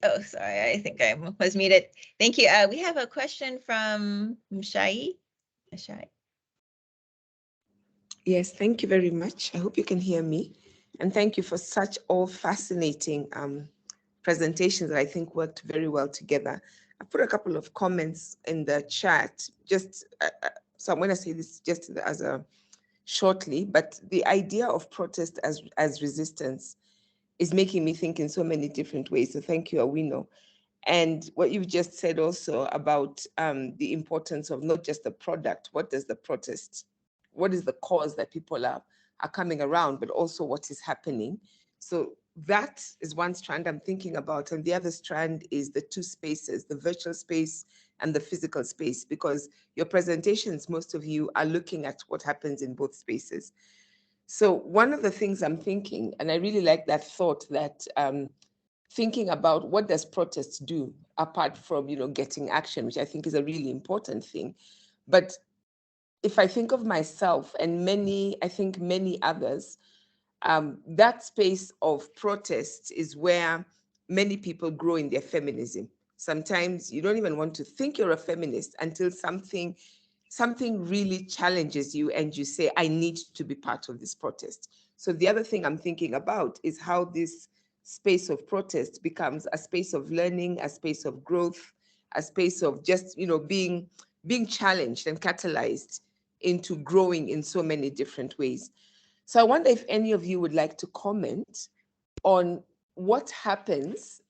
Oh, sorry, I think I was muted. Thank you. We have a question from Mshai. Yes, thank you very much. I hope you can hear me. And thank you for such all fascinating presentations that I think worked very well together. I put a couple of comments in the chat, just so I'm going to say this just as a shortly, but the idea of protest as resistance is making me think in so many different ways. So thank you, Awino. And what you've just said also about the importance of not just the product, what is the cause that people are coming around, but also what is happening. So that is one strand I'm thinking about. And the other strand is the 2 spaces, the virtual space and the physical space, because your presentations, most of you are looking at what happens in both spaces. So one of the things I'm thinking, and I really like that thought, that thinking about what does protest do apart from, getting action, which I think is a really important thing. But if I think of myself and many others, that space of protest is where many people grow in their feminism. Sometimes you don't even want to think you're a feminist until something really challenges you and you say, I need to be part of this protest. So the other thing I'm thinking about is how this space of protest becomes a space of learning, a space of growth, a space of just, being challenged and catalyzed into growing in so many different ways. So I wonder if any of you would like to comment on what happens,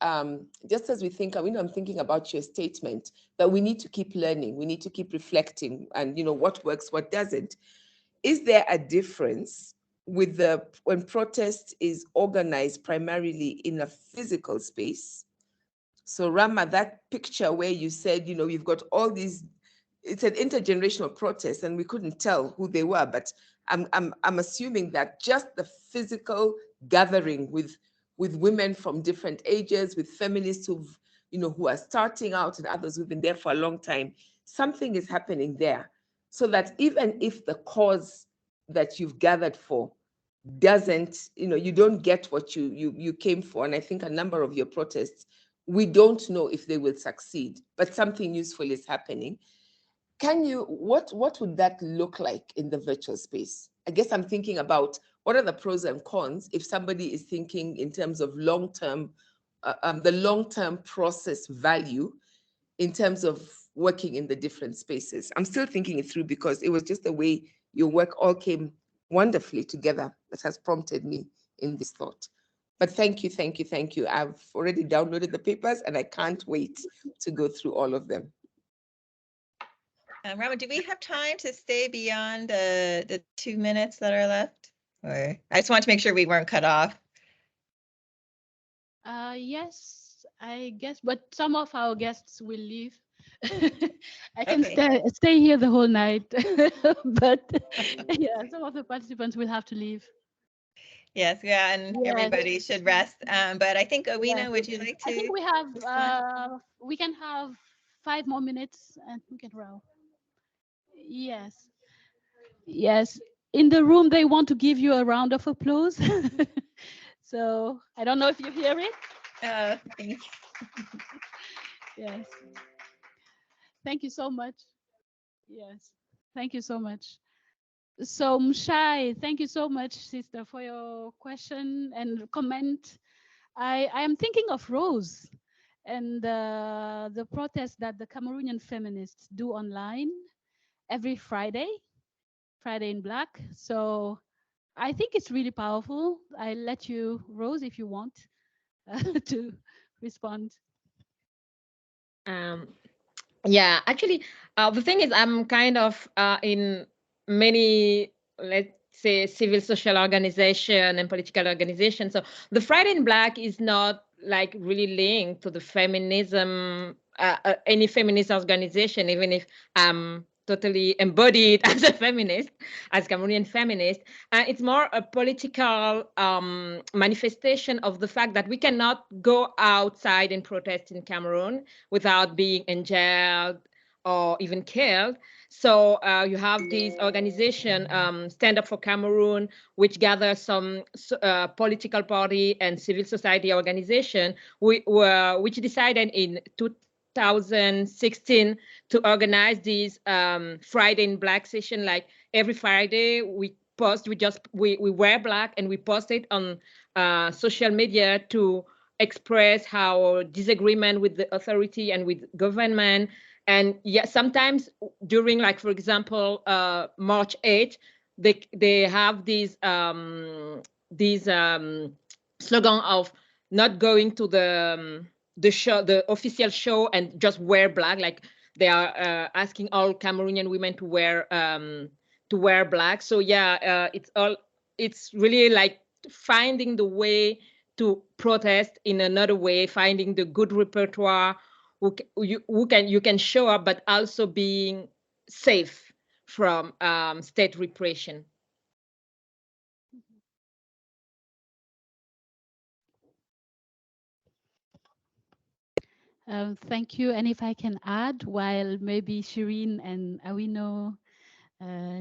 just as we think, I'm thinking about your statement that we need to keep learning, we need to keep reflecting, and what works, what doesn't. Is there a difference with when protest is organized primarily in a physical space? So Rama, that picture where you said, you've got all these, it's an intergenerational protest, and we couldn't tell who they were, but I'm assuming that just the physical gathering with women from different ages, with feminists who are starting out and others who've been there for a long time, something is happening there. So that even if the cause that you've gathered for doesn't, you don't get what you came for, and I think a number of your protests, we don't know if they will succeed, but something useful is happening. What would that look like in the virtual space? I guess I'm thinking about what are the pros and cons if somebody is thinking in terms of long-term, the long-term process value in terms of working in the different spaces. I'm still thinking it through because it was just the way your work all came wonderfully together that has prompted me in this thought. But thank you. I've already downloaded the papers and I can't wait to go through all of them. Rama, do we have time to stay beyond the 2 minutes that are left? Or I just want to make sure we weren't cut off. Yes, I guess, but some of our guests will leave. I can stay here the whole night, but yeah, some of the participants will have to leave. Yes, yeah, and everybody should rest. But I think, Owina, would you like to? I think we have, we can have 5 more minutes and we can roll. Yes. Yes. In the room, they want to give you a round of applause. So I don't know if you hear it. Thanks. Yes. Thank you so much. Yes. Thank you so much. So Mshai, thank you so much, sister, for your question and comment. I am thinking of Rose and the protest that the Cameroonian feminists do online every Friday in Black. So I think it's really powerful. I'll let you, Rose, if you want to respond. Yeah, actually, the thing is, I'm kind of in many, let's say, civil social organization and political organization. So the Friday in Black is not like really linked to the feminism, any feminist organization, even if I'm totally embodied as a feminist, as Cameroonian feminist. It's more a political manifestation of the fact that we cannot go outside and protest in Cameroon without being enjailed or even killed. So you have this organization, Stand Up for Cameroon, which gathers some political party and civil society organization, which decided in 2016 to organize this Friday in Black session. Like every Friday, we wear black and we post it on social media to express our disagreement with the authority and with government. And yeah, sometimes during, like, for example, March 8th, they have these slogan of not going to the show, the official show, and just wear black. Like they are asking all Cameroonian women to wear black. So yeah, it's really like finding the way to protest in another way, finding the good repertoire you can show up, but also being safe from state repression. Thank you. And if I can add, while maybe Shireen and Awino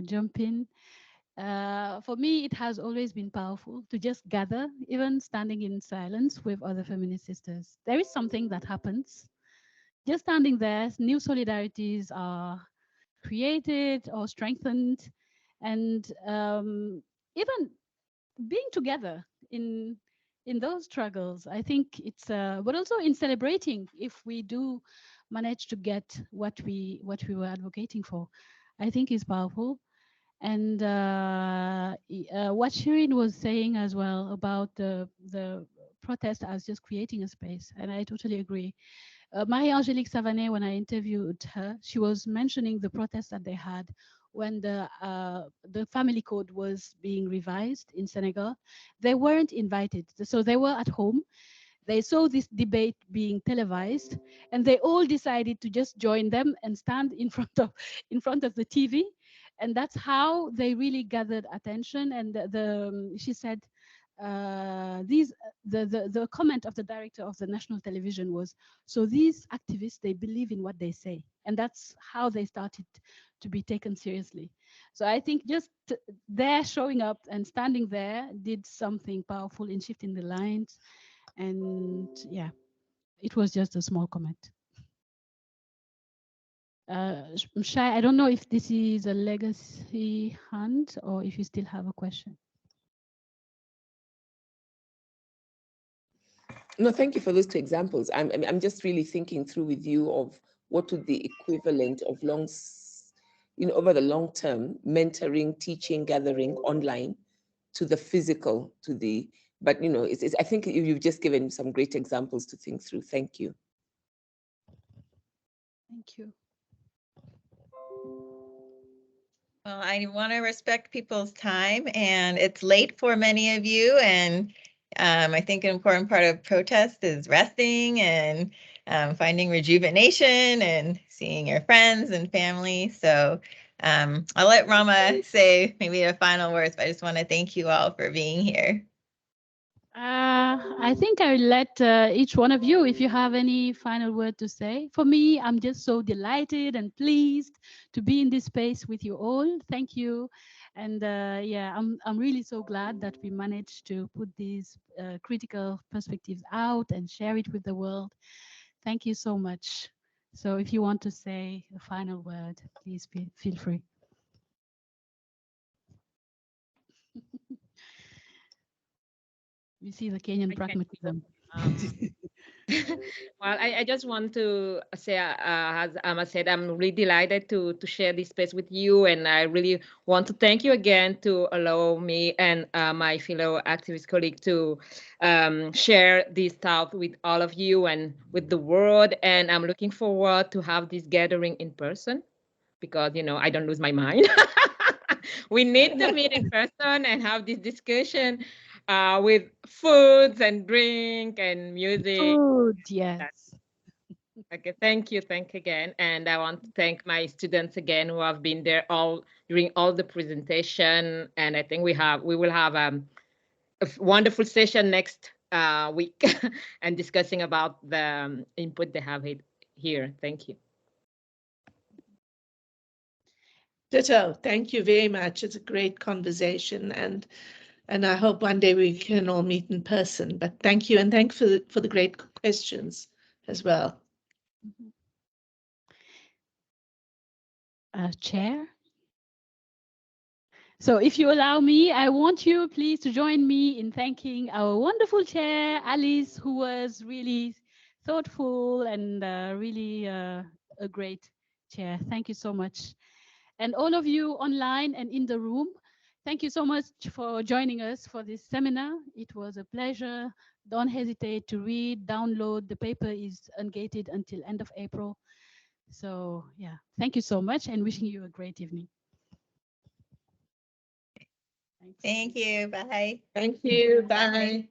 jump in, for me, it has always been powerful to just gather, even standing in silence with other feminist sisters. There is something that happens. Just standing there, new solidarities are created or strengthened, and even being together in those struggles, I think it's but also in celebrating if we do manage to get what we were advocating for, I think is powerful. And what Shireen was saying as well about the protest as just creating a space, and I totally agree. Marie-Angélique Savanet, when I interviewed her, she was mentioning the protests that they had when the family code was being revised in Senegal. They weren't invited, so they were at home. They saw this debate being televised, and they all decided to just join them and stand in front of the TV, and that's how they really gathered attention. And she said, the comment of the director of the national television was, so these activists, they believe in what they say, and that's how they started to be taken seriously. So I think just their showing up and standing there did something powerful in shifting the lines. And yeah, it was just a small comment. Shai, I don't know if this is a legacy hand or if you still have a question. No, thank you for those two examples. I'm just really thinking through with you of what would the equivalent of over the long term, mentoring, teaching, gathering online to the physical, but I think you've just given some great examples to think through. Thank you. Thank you. Well, I want to respect people's time, and it's late for many of you, and I think an important part of protest is resting and finding rejuvenation and seeing your friends and family. So I'll let Rama say maybe a final words, but I just want to thank you all for being here. I think I'll let each one of you, if you have any final word to say. For me, I'm just so delighted and pleased to be in this space with you all. Thank you. And yeah, I'm really so glad that we managed to put these critical perspectives out and share it with the world. Thank you so much. So if you want to say a final word, please feel free. You see the Kenyan pragmatism. Well, I just want to say, as Amma said, I'm really delighted to share this space with you, and I really want to thank you again to allow me and my fellow activist colleague to share this thought with all of you and with the world. And I'm looking forward to have this gathering in person because, you know, I don't lose my mind. We need to meet in person and have this discussion with foods and drink and music. Food, yes. Okay, thank you again. And I want to thank my students again who have been there all during all the presentation. And I think we will have a wonderful session next week and discussing about the input they have here. Thank you. Ditto. Thank you very much. It's a great conversation, and I hope one day we can all meet in person. But thank you, and thank for the great questions as well. Chair. So if you allow me, I want you please to join me in thanking our wonderful chair, Alice, who was really thoughtful and really a great chair. Thank you so much. And all of you online and in the room, thank you so much for joining us for this seminar. It was a pleasure. Don't hesitate to read, download. The paper is ungated until end of April. So yeah, thank you so much and wishing you a great evening. Thank you. Bye. Thank you. Bye.